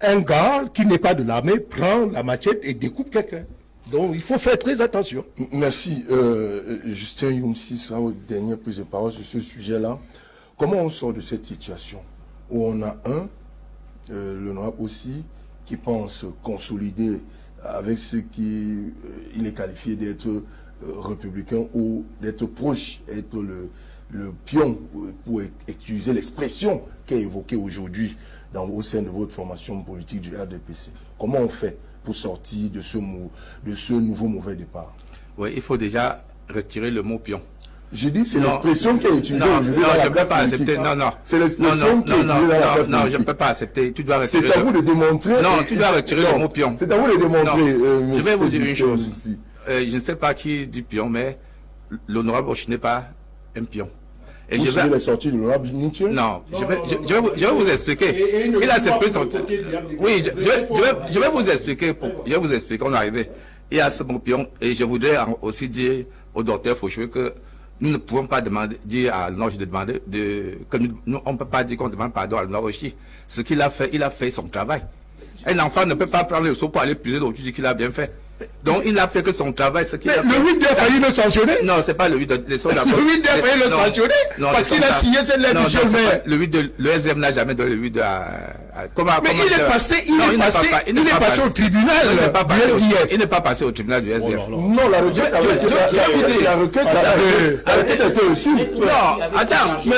un gars qui n'est pas de l'armée prend la machette et découpe quelqu'un. Donc, il faut faire très attention. Merci. Justin Youmsi sera votre dernière prise de parole sur ce sujet-là. Comment on sort de cette situation où on a l'honorable aussi, qui pense consolider avec ce qu'il est qualifié d'être républicain ou d'être proche, être le pion, pour utiliser l'expression qui est évoquée aujourd'hui au sein de votre formation politique du RDPC. Comment on fait pour sortir de ce nouveau mauvais départ? Oui, il faut déjà retirer le mot pion. Je dis, c'est l'expression qui est utilisée aujourd'hui dans la classe politique. Non. C'est l'expression qui est utilisée dans la classe politique. Non, je ne peux pas accepter. Tu dois retirer. C'est à vous de démontrer. Non, tu dois retirer le mot pion. C'est à vous de démontrer. Je vais vous dire une chose. Je ne sais pas qui dit pion, mais l'honorable Oshi n'est pas un pion. Et vous savez les sorties de l'honorable Nietzsche? Non, je vais vous expliquer. Il a ses plus. Oui, je vais vous expliquer. Je vais vous expliquer. On est arrivé. Il y a ce mot pion. Et je voudrais aussi dire au docteur Faucheux que nous ne pouvons pas dire à l'honorable de demander on ne peut pas dire qu'on demande pardon à l'honorable Oshi. Ce qu'il a fait, il a fait son travail. Un enfant ne peut pas prendre le seau pour aller puiser l'eau, tu dis qu'il a bien fait. Donc il n'a fait que son travail, ce qu'il a fait. Le 8 a failli le sanctionner. Non, c'est pas le 8 de Le 8 a failli le sanctionner parce qu'il a signé cette lettre du chef maire. Le SDM n'a jamais donné le 8 Mais il est passé au tribunal du SDF. Il n'est pas passé au tribunal du SDF. Non, la requête a été reçue. Non, attends, mais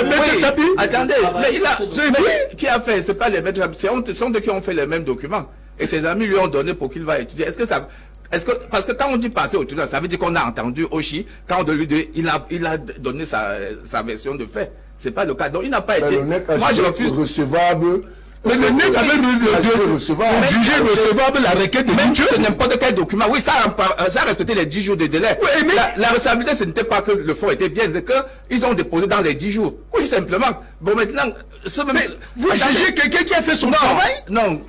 attendez, mais qui a fait? C'est pas les maîtres, ce sont eux qui ont fait les mêmes documents. Et ses amis lui ont donné pour qu'il va étudier. Parce que quand on dit passer au tribunal, ça veut dire qu'on a entendu Oshi, quand on lui dit, il a donné sa version de fait. C'est pas le cas. Donc il n'a pas été. Moi je refuse. Recevable. Mais le NEC avait jugé recevable la requête de même c'est n'importe quel document. Oui, ça a respecté les 10 jours de délai. Oui, mais la recevabilité, ce n'était pas que le fonds était bien, c'est qu'ils ont déposé dans les 10 jours. Oui, simplement. Bon, maintenant, vous jugez quelqu'un qui a fait son travail? Non,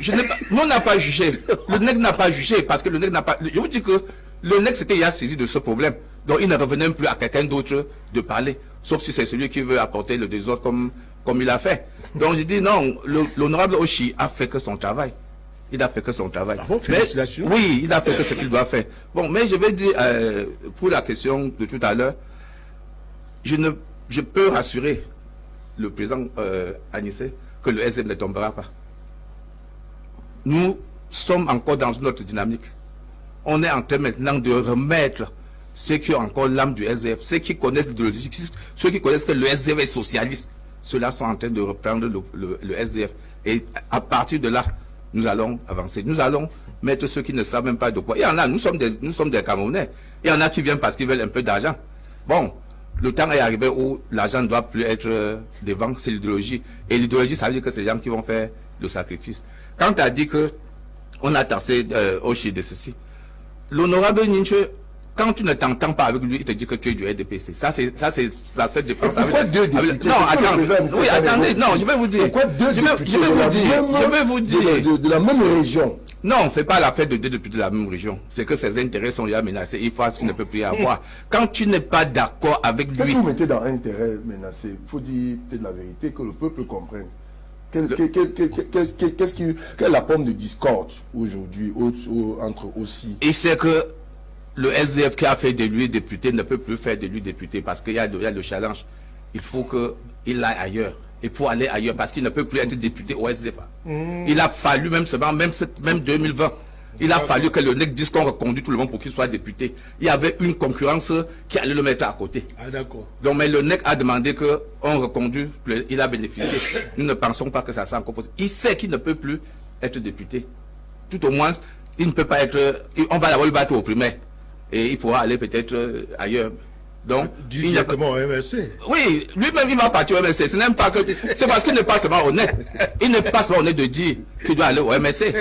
nous on n'a pas jugé. Le NEC n'a pas jugé parce que le NEC n'a pas. Je vous dis que le NEC c'était il a saisi de ce problème. Donc il ne revenait plus à quelqu'un d'autre de parler, sauf si c'est celui qui veut apporter le désordre comme il a fait. Donc je dis non, l'honorable Oshi a fait que son travail. Il a fait que son travail. Ah bon, félicitations. Oui, il a fait que ce qu'il doit faire. Bon, mais je vais dire, pour la question de tout à l'heure, je peux rassurer le président Anissé que le SDF ne tombera pas. Nous sommes encore dans notre dynamique. On est en train maintenant de remettre ceux qui ont encore l'âme du SDF, ceux qui connaissent l'idéologie, ceux qui connaissent que le SDF est socialiste. Ceux-là sont en train de reprendre le SDF. Et à partir de là, nous allons avancer. Nous allons mettre ceux qui ne savent même pas de quoi. Il y en a, nous sommes des Camerounais. Il y en a qui viennent parce qu'ils veulent un peu d'argent. Bon, le temps est arrivé où l'argent ne doit plus être devant, c'est l'idéologie. Et l'idéologie, ça veut dire que c'est les gens qui vont faire le sacrifice. Quand tu as dit que on a tassé Oshi de ceci, l'honorable Nietzsche, quand tu ne t'entends pas avec lui, il te dit que tu es du RDPC. Ça, c'est la seule défense. Pourquoi deux députés? Non, attendez. Oui, attendez. Non, je vais vous dire. Pourquoi deux députés? Je vais vous dire. De la même région. Non, c'est pas l'affaire de deux députés de la même région. C'est que ses intérêts sont déjà menacés. Il faut ce qu'il ne peut plus y avoir. Quand tu n'es pas d'accord avec lui. Qu'est-ce que vous mettez dans intérêt menacé? Il faut dire peut-être la vérité, que le peuple comprenne. Quelle est la pomme de discorde aujourd'hui entre aussi? Et c'est que le SDF qui a fait de lui député ne peut plus faire de lui député parce qu'il y a le challenge. Il faut qu'il aille ailleurs. et pour aller ailleurs, parce qu'il ne peut plus être député au SDF. Il a fallu même 2020, il a fallu que le NEC dise qu'on reconduit tout le monde pour qu'il soit député. Il y avait une concurrence qui allait le mettre à côté. Ah d'accord. Donc, mais le NEC a demandé qu'on reconduise, il a bénéficié. Nous ne pensons pas que ça soit encore possible. Il sait qu'il ne peut plus être député. Tout au moins, il ne peut pas être... On va d'abord le battre au primaire. Et il pourra aller peut-être ailleurs. Donc, directement au MSC. Oui, lui-même il va partir au MSC. Ce n'est pas que... C'est parce qu'il n'est pas seulement honnête. Il n'est pas seulement honnête de dire qu'il doit aller au MSC.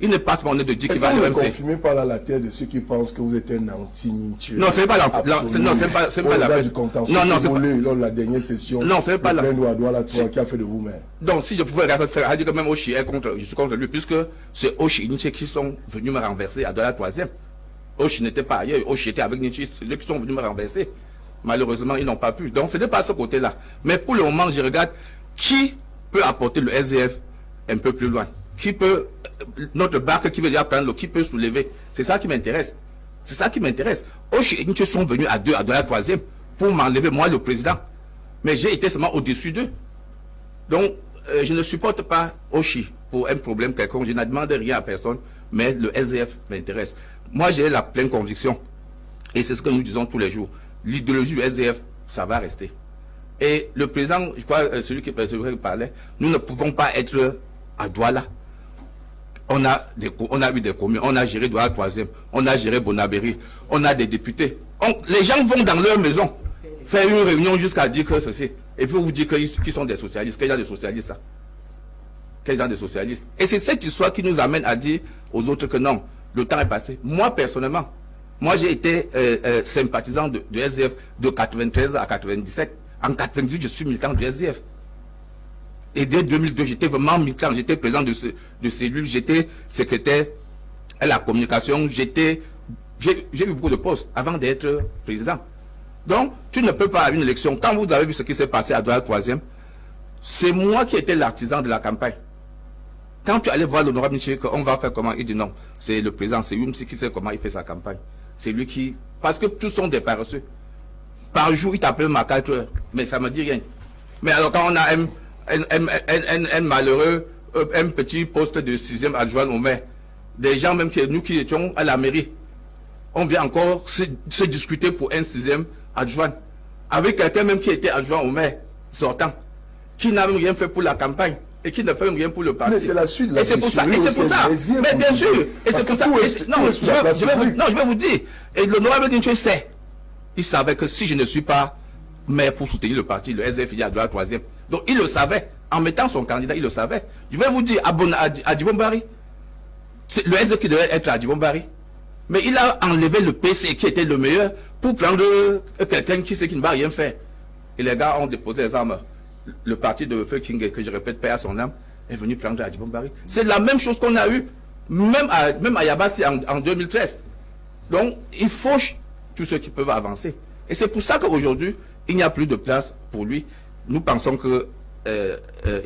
Il n'est pas seulement honnête de dire qu'il va aller au MSC. Vous ne confirmez pas là la tête de ceux qui pensent que vous êtes un anti-Nintieux. Non, ce n'est pas l'affaire. Non, c'est pas l'affaire. Non, c'est pas lors de la dernière session. Non, ce n'est pas l'affaire. Qui a fait de vous-même. Donc, si je pouvais regarder, ça dire que même Oshi est contre, je suis contre lui, puisque c'est Oshi et Nietzsche qui sont venus me renverser à Douala 3e. Oshi n'était pas ailleurs, Oshi était avec Nietzsche, c'est eux qui sont venus me renverser. Malheureusement, ils n'ont pas pu. Donc, ce n'est pas ce côté-là. Mais pour le moment, je regarde qui peut apporter le SDF un peu plus loin. Qui peut, notre barque qui veut déjà prendre l'eau, qui peut soulever. C'est ça qui m'intéresse. C'est ça qui m'intéresse. Oshi et Nietzsche sont venus à Douala 3e pour m'enlever, moi, le président. Mais j'ai été seulement au-dessus d'eux. Donc, je ne supporte pas Oshi pour un problème quelconque. Je ne demande rien à personne, mais le SDF m'intéresse. Moi, j'ai la pleine conviction, et c'est ce que nous disons tous les jours, l'idéologie du SDF, ça va rester. Et le président, je crois, celui qui parlait, nous ne pouvons pas être à Douala. On a eu des communes, on a géré Douala 3e, on a géré Bonabéry, on a des députés. Les gens vont dans leur maison faire une réunion jusqu'à dire que ceci. Et puis vous dire qu'ils sont des socialistes. Quel genre de socialistes ça? Quel genre de socialistes? Et c'est cette histoire qui nous amène à dire aux autres que non, le temps est passé. Moi, personnellement, j'ai été sympathisant de SDF de 93 à 97. En 98, je suis militant du SDF. Et dès 2002, j'étais vraiment militant. J'étais président de cellule, j'étais secrétaire à la communication, j'ai eu beaucoup de postes avant d'être président. Donc, tu ne peux pas avoir une élection. Quand vous avez vu ce qui s'est passé à Douala 3e, c'est moi qui étais l'artisan de la campagne. Quand tu allais voir l'honorable Michel, on va faire comment? Il dit non, c'est le président, c'est lui qui sait comment il fait sa campagne. C'est lui qui... Parce que tous sont des paresseux. Par jour, il t'appelle ma 4 heures, mais ça ne me dit rien. Mais alors quand on a un malheureux, un petit poste de 6e adjoint au maire, des gens même nous qui étions à la mairie, on vient encore se discuter pour un 6e adjoint, avec quelqu'un même qui était adjoint au maire sortant, qui n'a même rien fait pour la campagne et qui ne fait rien pour le parti. Mais c'est la suite. Et c'est pour ça. Mais bien sûr. Et c'est pour ça. Non, je vais vous dire. Et l'honorable Ninche sait. Il savait que si je ne suis pas maire pour soutenir le parti, le SDF, il y a Douala 3e. Donc il le savait. En mettant son candidat, il le savait. Je vais vous dire, à Djibombari, c'est le SDF qui devait être à Djibombari. Mais il a enlevé le PC qui était le meilleur pour prendre quelqu'un qui sait qu'il ne va rien faire. Et les gars ont déposé les armes. Le parti de Feu King, que je répète, paix à son âme, est venu prendre à Djibombari. C'est la même chose qu'on a eu, même à Yabassi en 2013. Donc, il faut tous ceux qui peuvent avancer. Et c'est pour ça qu'aujourd'hui, il n'y a plus de place pour lui. Nous pensons que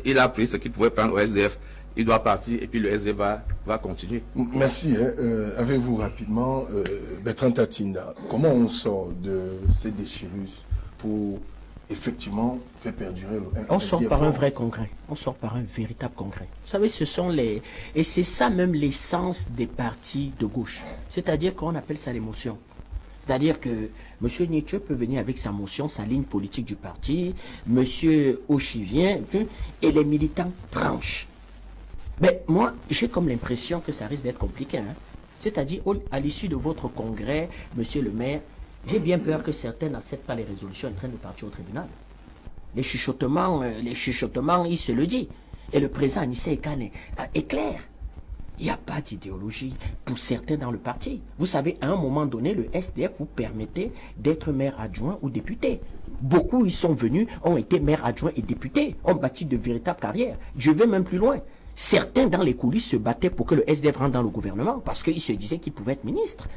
il a pris ce qu'il pouvait prendre au SDF. Il doit partir et puis le SDF va continuer. Merci. Avec vous rapidement, Bertrand Tatinda, comment on sort de ces déchirures pour effectivement faire perdurer on sort par un vrai congrès. On sort par un véritable congrès. Vous savez, ce sont les... Et c'est ça même l'essence des partis de gauche. C'est-à-dire qu'on appelle ça l'émotion. C'est-à-dire que M. Nietzsche peut venir avec sa motion, sa ligne politique du parti, M. Oshi vient, et les militants tranchent. Mais moi, j'ai comme l'impression que ça risque d'être compliqué. Hein? C'est-à-dire, à l'issue de votre congrès, monsieur le maire, j'ai bien peur que certains n'acceptent pas les résolutions en train de partir au tribunal. Les chuchotements, il se le dit. Et le président Anissé Ekane est clair. Il n'y a pas d'idéologie pour certains dans le parti. Vous savez, à un moment donné, le SDF vous permettait d'être maire adjoint ou député. Beaucoup y sont venus, ont été maire adjoint et députés, ont bâti de véritables carrières. Je vais même plus loin. Certains dans les coulisses se battaient pour que le SDF rentre dans le gouvernement parce qu'ils se disaient qu'ils pouvaient être ministres.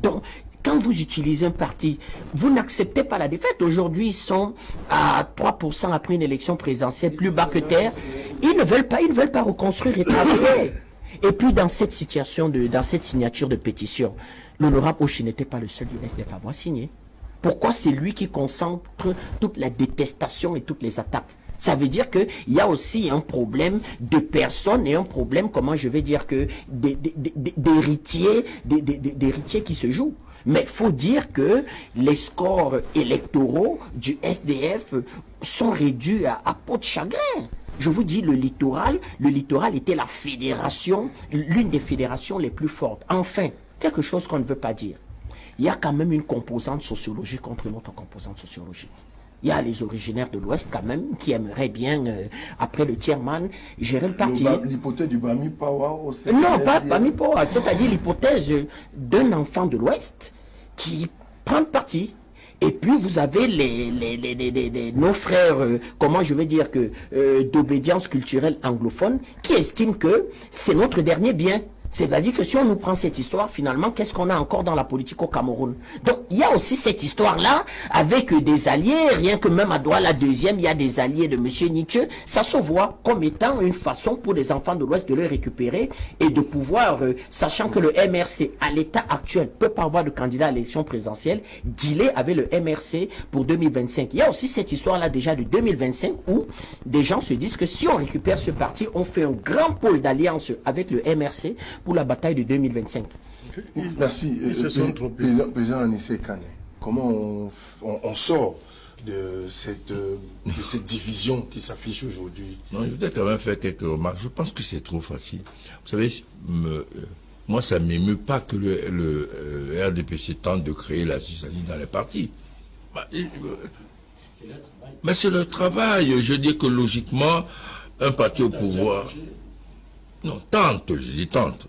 Donc, quand vous utilisez un parti, vous n'acceptez pas la défaite. Aujourd'hui, ils sont à 3% après une élection présidentielle plus bas que terre. Ils ne veulent pas reconstruire et travailler. Et puis, dans cette situation, dans cette signature de pétition, l'honorable Oshi n'était pas le seul du SDF à avoir signé. Pourquoi c'est lui qui concentre toute la détestation et toutes les attaques? Ça veut dire qu'il y a aussi un problème de personnes et un problème, comment je vais dire, que d'héritiers qui se jouent. Mais il faut dire que les scores électoraux du SDF sont réduits à peau de chagrin. Je vous dis, le littoral était la fédération, l'une des fédérations les plus fortes. Enfin, quelque chose qu'on ne veut pas dire. Il y a quand même une composante sociologique contre une autre composante sociologique. Il y a les originaires de l'Ouest quand même qui aimeraient bien, après le chairman, gérer le parti. L'hypothèse du Bami Pawa au sein. Non, pas Bami Pawa, c'est-à-dire l'hypothèse d'un enfant de l'Ouest qui prend le parti. Et puis vous avez nos frères, comment je vais dire, d'obédience culturelle anglophone, qui estiment que c'est notre dernier bien. C'est-à-dire que si on nous prend cette histoire, finalement, qu'est-ce qu'on a encore dans la politique au Cameroun? Donc, il y a aussi cette histoire-là avec des alliés, rien que même à Douala deuxième, il y a des alliés de M. Nietzsche. Ça se voit comme étant une façon pour les enfants de l'Ouest de les récupérer et de pouvoir, sachant que le MRC, à l'état actuel, peut pas avoir de candidat à l'élection présidentielle, dealer avec le MRC pour 2025. Il y a aussi cette histoire-là déjà de 2025 où des gens se disent que si on récupère ce parti, on fait un grand pôle d'alliance avec le MRC pour la bataille de 2025. Merci. Président Anissé Kane, comment on sort de cette division qui s'affiche aujourd'hui? Non, je voudrais quand même faire quelques remarques. Je pense que c'est trop facile. Vous savez, moi, ça ne m'émeut pas que le RDPC tente de créer la zizanie dans les partis. Mais c'est le travail. Je dis que logiquement, un parti au pouvoir... Non, tente, je dis tente.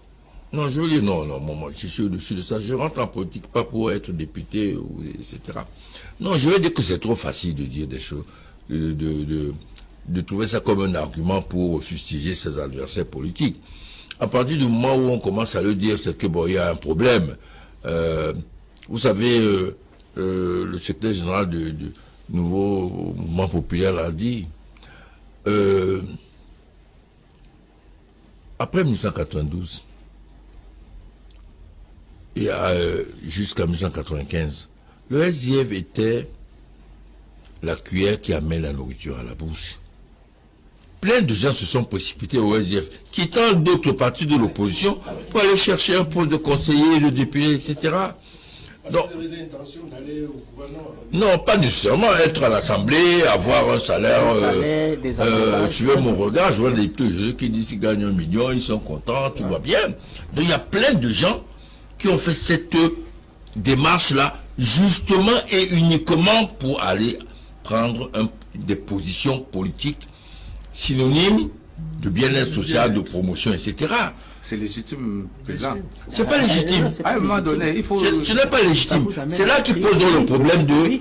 Non, je veux dire, non, moi, je suis au-dessus de ça. Je rentre en politique pas pour être député, etc. Non, je veux dire que c'est trop facile de dire des choses, de trouver ça comme un argument pour fustiger ses adversaires politiques. À partir du moment où on commence à le dire, c'est que bon, il y a un problème. Vous savez, le secrétaire général du nouveau mouvement populaire l'a dit. Après 1992 et jusqu'à 1995, le SDF était la cuillère qui amène la nourriture à la bouche. Plein de gens se sont précipités au SDF, quittant d'autres partis de l'opposition pour aller chercher un poste de conseiller, de député, etc. Donc, non, pas nécessairement être à l'Assemblée, avoir un salaire. Suivez mon regard, je vois des petits qui disent qu'ils gagnent 1 million, ils sont contents, tout va bien. Donc il y a plein de gens qui ont fait cette démarche-là, justement et uniquement pour aller prendre des positions politiques synonymes de bien-être social, de promotion, etc. C'est légitime, président. C'est pas légitime. À un moment donné, il faut... Ce n'est pas légitime. C'est là qui pose le problème de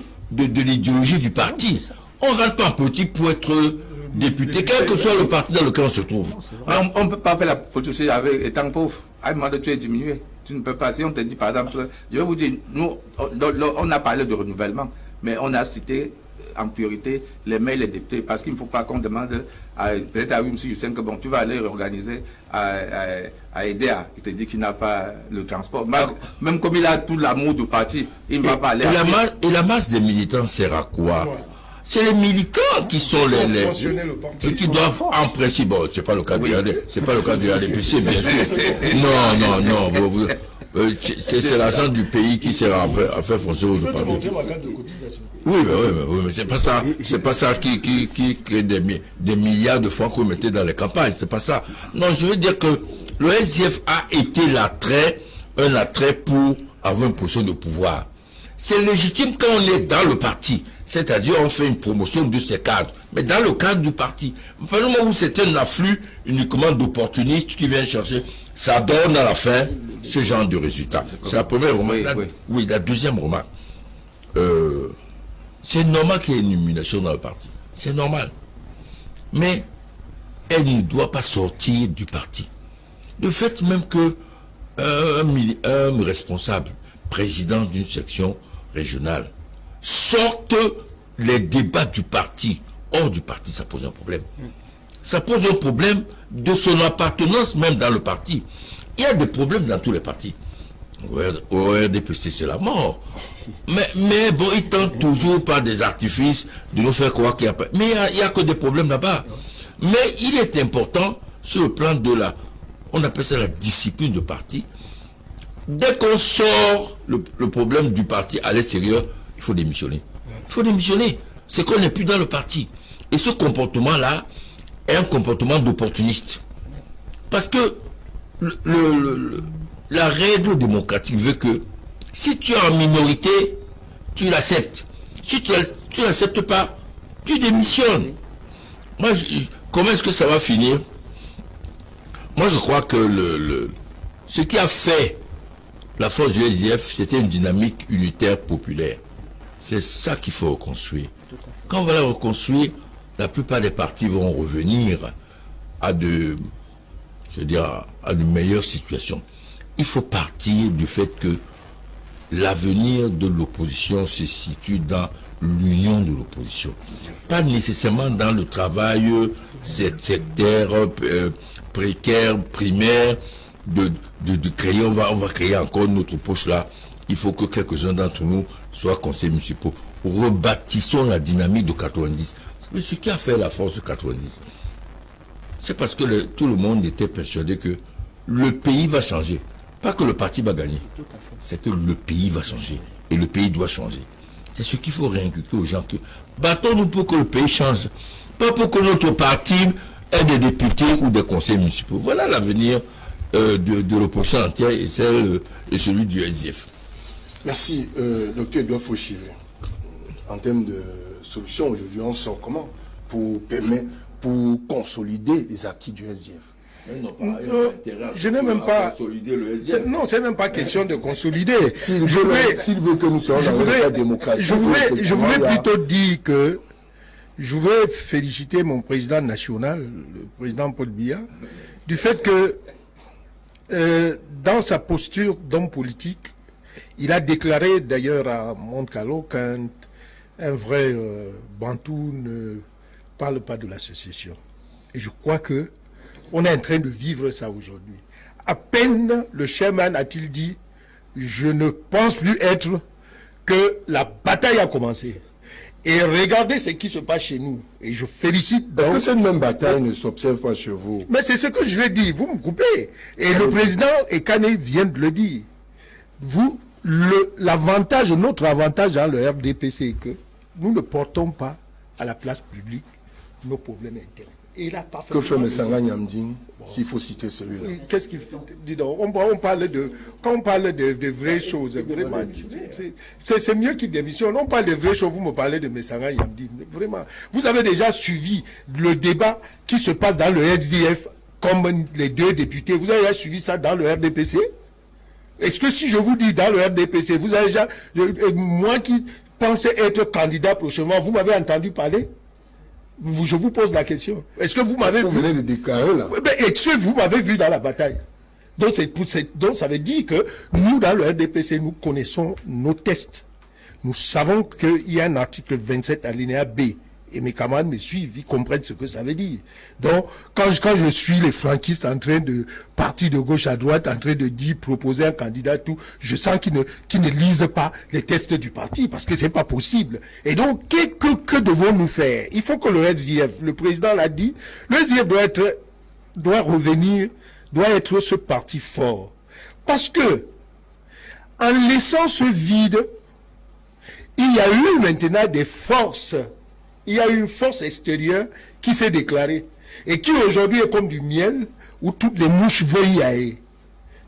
l'idéologie du parti. On ne rentre pas en politique pour être député, quel que soit le parti dans lequel on se trouve. On ne peut pas faire la politique avec étant pauvre. À un moment donné, tu es diminué. Tu ne peux pas. Si on te dit, par exemple, je vais vous dire, nous, on a parlé de renouvellement, mais on a cité en priorité les maires, les députés, parce qu'il ne faut pas qu'on demande peut-être à Wimsi Hussein que bon, tu vas aller organiser à EDEA. Il te dit qu'il n'a pas le transport. Même comme il a tout l'amour du parti, il ne va pas aller. Et la masse des militants sert à quoi? C'est les militants qui sont les qui doivent en principe. Bon, c'est pas le cas du c'est pas le cas du RDPC, bien sûr. Non. C'est l'argent du pays qui sert à faire fonctionner le parti. Oui, mais c'est pas ça qui crée des milliards de francs qu'on mettait dans les campagnes. C'est pas ça. Non, je veux dire que le SDF a été un attrait pour avoir une position de pouvoir. C'est légitime quand on est dans le parti. C'est-à-dire, on fait une promotion de ces cadres. Mais dans le cadre du parti, au moment où c'est un afflux uniquement d'opportunistes qui viennent chercher, ça donne à la fin ce genre de résultats. C'est la première remarque. Oui, la deuxième remarque. C'est normal qu'il y ait une nomination dans le parti. C'est normal. Mais elle ne doit pas sortir du parti. Le fait même que un responsable, président d'une section régionale, sorte les débats du parti hors du parti, ça pose un problème. Ça pose un problème de son appartenance même dans le parti. Il y a des problèmes dans tous les partis. Au RDPC, c'est la mort. Mais bon, ils tentent toujours par des artifices de nous faire croire qu'il n'y a pas. Mais il n'y a que des problèmes là-bas. Mais il est important, sur le plan de on appelle ça la discipline de parti. Dès qu'on sort le problème du parti à l'extérieur, il faut démissionner. Il faut démissionner. C'est qu'on n'est plus dans le parti. Et ce comportement-là est un comportement d'opportuniste. Parce que la règle démocratique veut que si tu es en minorité, tu l'acceptes. Si tu ne l'acceptes pas, tu démissionnes. Moi, comment est-ce que ça va finir? Moi, je crois que ce qui a fait la force du SDF, c'était une dynamique unitaire populaire. C'est ça qu'il faut reconstruire. Quand on va la reconstruire, la plupart des partis vont revenir à de meilleures situations. Il faut partir du fait que l'avenir de l'opposition se situe dans l'union de l'opposition. Pas nécessairement dans le travail sectaire, précaire, primaire, de créer, on va créer encore notre poche là. Il faut que quelques-uns d'entre nous soient conseillers municipaux. Rebâtissons la dynamique de 90. Mais ce qui a fait la force de 90, c'est parce que tout le monde était persuadé que le pays va changer. Pas que le parti va gagner. C'est que le pays va changer. Et le pays doit changer. C'est ce qu'il faut réinculquer aux gens. Que battons-nous pour que le pays change. Pas pour que notre parti ait des députés ou des conseils municipaux. Voilà l'avenir de l'opposition entière et celui du SDF. Merci, Dr. Edouard Fauchive. En termes de solution, aujourd'hui, on sort comment pour consolider les acquis du SDF? Je n'ai même pas. Non, c'est même pas question de consolider. S'il veut que nous soyons dans l'état démocratique. Je voulais plutôt dire que je veux féliciter mon président national, le président Paul Biya, du fait que dans sa posture d'homme politique, il a déclaré d'ailleurs à Monte-Carlo qu'un vrai Bantou ne parle pas de la sécession. Et je crois que on est en train de vivre ça aujourd'hui. À peine le chairman a-t-il dit « Je ne pense plus être que la bataille a commencé ». Et regardez ce qui se passe chez nous. Et je félicite... Est-ce que cette même bataille ne s'observe pas chez vous? Mais c'est ce que je l'ai dit. Vous me coupez. Et le président Ekane vient de le dire. Notre avantage dans le RDP, c'est que nous ne portons pas à la place publique nos problèmes internes. Et là, que fait Messanga Nyamding, s'il faut citer celui-là? Qu'est-ce qu'il fait? Dis donc, quand on parle de vraies choses, vraiment, c'est mieux qu'il démissionne. On parle de vraies choses, vous me parlez de Messanga Nyamding. Vraiment, vous avez déjà suivi le débat qui se passe dans le SDF, comme les deux députés. Vous avez déjà suivi ça dans le RDPC? Est-ce que si je vous dis dans le RDPC, vous avez déjà... moi qui pensais être candidat prochainement, vous m'avez entendu parler? Je vous pose la question. Est-ce que vous m'avez vu? Vous venez de déclarer là. Est-ce que vous m'avez vu dans la bataille? Donc ça veut dire que nous, dans le RDPC, nous connaissons nos tests. Nous savons qu'il y a un article 27 alinéa B. Et mes camarades me suivent, ils comprennent ce que ça veut dire. Donc, quand je suis les franquistes en train de partir de gauche à droite, en train de dire, proposer un candidat, tout, je sens qu'ils ne lisent pas les tests du parti, parce que c'est pas possible. Et donc, que devons-nous faire? Il faut que le SDF, le président l'a dit, le SDF doit revenir, doit être ce parti fort. Parce que, en laissant ce vide, il y a eu maintenant des forces. Il y a une force extérieure qui s'est déclarée et qui aujourd'hui est comme du miel où toutes les mouches veulent y aller.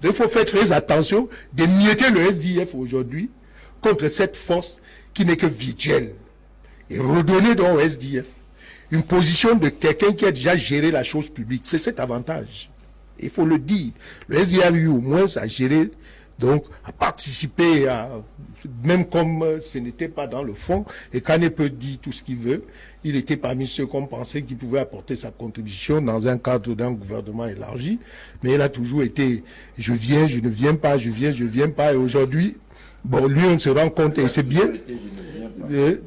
Donc il faut faire très attention de mietter le SDF aujourd'hui contre cette force qui n'est que virtuelle. Et redonner donc au SDF une position de quelqu'un qui a déjà géré la chose publique. C'est cet avantage. Il faut le dire. Le SDF a eu au moins à gérer, donc à participer à... Même comme ce n'était pas dans le fond, et Kane peut dire tout ce qu'il veut, il était parmi ceux qu'on pensait qu'il pouvait apporter sa contribution dans un cadre d'un gouvernement élargi, mais il a toujours été « je viens, je ne viens pas, je viens pas », et aujourd'hui, bon, lui on se rend compte, et c'est bien, et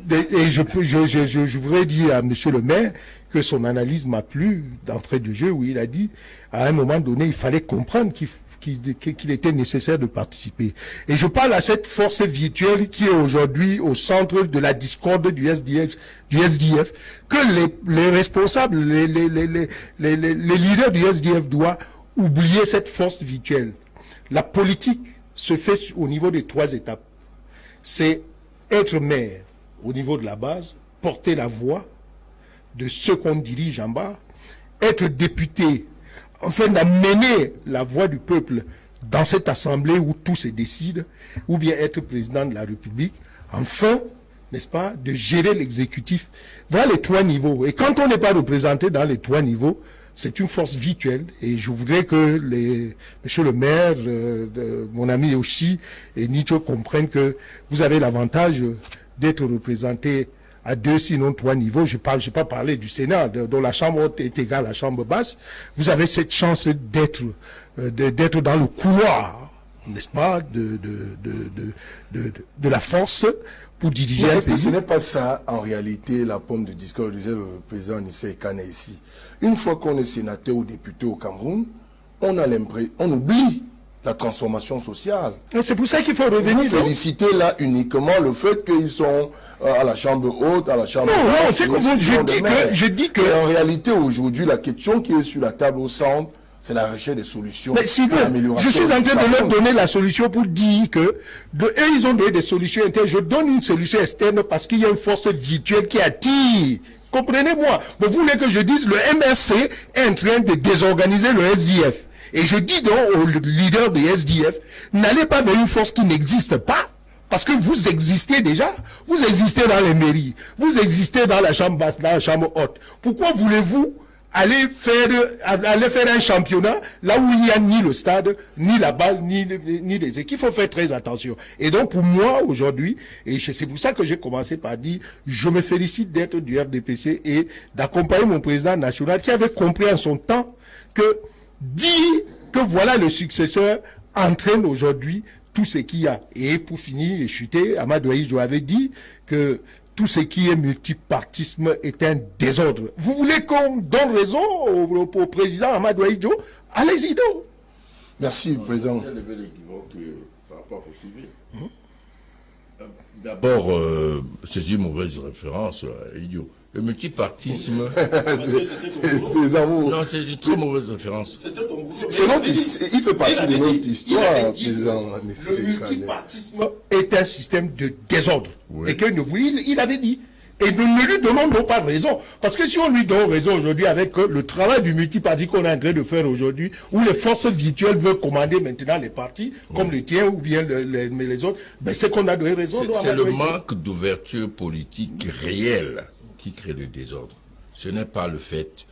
je voudrais dire à monsieur le maire que son analyse m'a plu d'entrée du jeu, où il a dit, à un moment donné, il fallait comprendre qu'il était nécessaire de participer. Et je parle à cette force virtuelle qui est aujourd'hui au centre de la discorde du SDF, que les responsables, les leaders du SDF doivent oublier cette force virtuelle. La politique se fait au niveau des 3 étapes. C'est être maire au niveau de la base, porter la voix de ceux qu'on dirige en bas, être député, enfin d'amener la voix du peuple dans cette assemblée où tout se décide, ou bien être président de la République, enfin, n'est-ce pas, de gérer l'exécutif. Voilà les 3 niveaux. Et quand on n'est pas représenté dans les 3 niveaux, c'est une force virtuelle. Et je voudrais que monsieur le maire, mon ami Yoshi et Nicho comprennent que vous avez l'avantage d'être représenté à 2, sinon 3 niveaux. Je n'ai pas parlé du Sénat, dont la chambre haute est égale à la chambre basse. Vous avez cette chance d'être dans le couloir, n'est-ce pas, de la force pour diriger un pays. Est-ce que ce n'est pas ça, en réalité, la pomme de discorde, disait le président Nissé Kane ici. Une fois qu'on est sénateur ou député au Cameroun, on oublie la transformation sociale. C'est pour ça qu'il faut revenir. Vous félicitez là uniquement le fait qu'ils sont à la chambre haute, à la chambre basse. Non, c'est comme je dis que... Et en réalité, aujourd'hui, la question qui est sur la table au centre, c'est la recherche des solutions. Mais si je suis en train de leur donner la solution pour dire que eux, ils ont donné des solutions internes. Je donne une solution externe parce qu'il y a une force virtuelle qui attire. Comprenez-moi. Vous voulez que je dise le MRC est en train de désorganiser le SDF. Et je dis donc aux leaders du SDF, n'allez pas vers une force qui n'existe pas, parce que vous existez déjà. Vous existez dans les mairies, vous existez dans la chambre basse, dans la chambre haute. Pourquoi voulez-vous aller faire un championnat là où il n'y a ni le stade, ni la balle, ni les équipes? Il faut faire très attention. Et donc pour moi aujourd'hui, et c'est pour ça que j'ai commencé par dire, je me félicite d'être du RDPC et d'accompagner mon président national qui avait compris en son temps que dit que voilà le successeur entraîne aujourd'hui tout ce qu'il y a. Et pour finir et chuter, Amadou Ahidjo avait dit que tout ce qui est multipartisme est un désordre. Vous voulez qu'on donne raison au président Amadou Ahidjo? Allez-y donc. Merci, président. D'abord, c'est une mauvaise référence à Ahidjo. Le multipartisme... Non, c'est une très mauvaise référence. Il fait partie de notre histoire. Le multipartisme est un système de désordre. Oui. Et que il avait dit. Et nous ne lui donnons pas raison. Parce que si on lui donne raison aujourd'hui avec le travail du multiparti qu'on est en train de faire aujourd'hui, où les forces virtuelles veulent commander maintenant les partis, comme le tien ou bien les autres, ben c'est qu'on a donné raison. C'est le manque d'ouverture politique réelle qui crée le désordre. Ce n'est pas le fait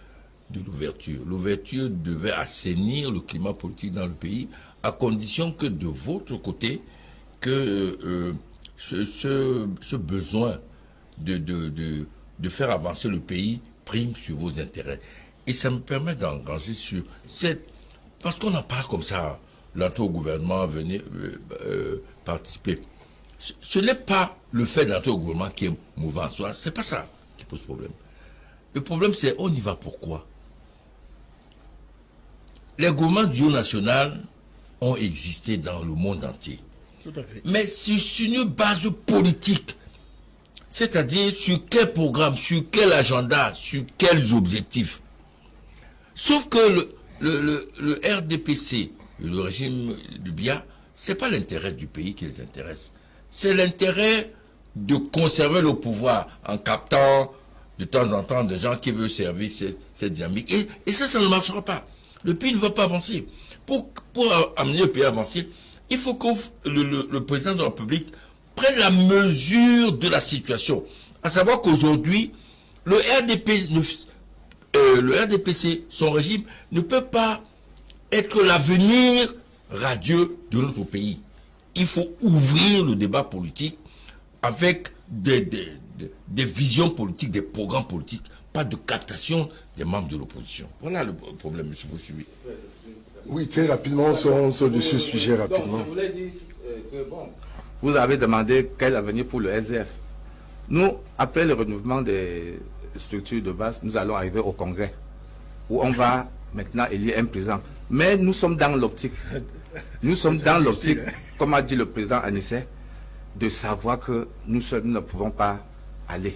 de l'ouverture. L'ouverture devait assainir le climat politique dans le pays, à condition que de votre côté, que ce besoin de faire avancer le pays prime sur vos intérêts. Et ça me permet d'engager sur cette... Parce qu'on en parle comme ça, l'entrée au gouvernement, venez participer. Ce n'est pas le fait d'entrer au gouvernement qui est mouvant en soi, c'est pas ça qui pose problème. Le problème, c'est on y va pourquoi? Les gouvernements du haut national ont existé dans le monde entier. Tout à fait. Mais sur une base politique. C'est-à-dire sur quel programme, sur quel agenda, sur quels objectifs. Sauf que le RDPC, le régime du BIA, c'est pas l'intérêt du pays qui les intéresse. C'est l'intérêt de conserver le pouvoir en captant de temps en temps des gens qui veulent servir cette dynamique. Et ça ne marchera pas. Le pays ne va pas avancer. Pour amener le pays à avancer, il faut que le président de la République prenne la mesure de la situation. À savoir qu'aujourd'hui, le RDPC, son régime, ne peut pas être l'avenir radieux de notre pays. Il faut ouvrir le débat politique avec des visions politiques, des programmes politiques, pas de captation des membres de l'opposition. Voilà le problème, M. Bouchoubi. Oui, très rapidement, sur ce sujet rapidement. Donc, je voulais dire que, bon, vous avez demandé quel avenir pour le SDF. Nous, après le renouvellement des structures de base, nous allons arriver au Congrès, où on va maintenant élire un président. Mais nous sommes dans l'optique, comme a dit le président Anissé, de savoir que nous seuls ne pouvons pas aller.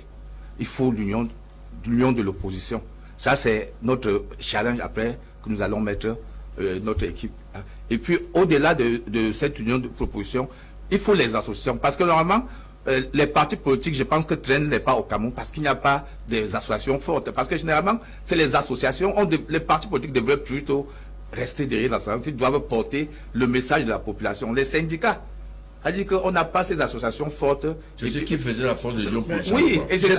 Il faut l'union de l'opposition. Ça, c'est notre challenge après que nous allons mettre notre équipe. Et puis, au-delà de cette union de proposition, il faut les associations. Parce que normalement, les partis politiques, je pense que traînent les pas au Cameroun parce qu'il n'y a pas des associations fortes. Parce que généralement, c'est les associations, les partis politiques devraient plutôt rester derrière l'association, qui doivent porter le message de la population. Les syndicats, a dit qu'on n'a pas ces associations fortes. C'est ce qui faisait la force de l'Union prochaine. Oui, et c'est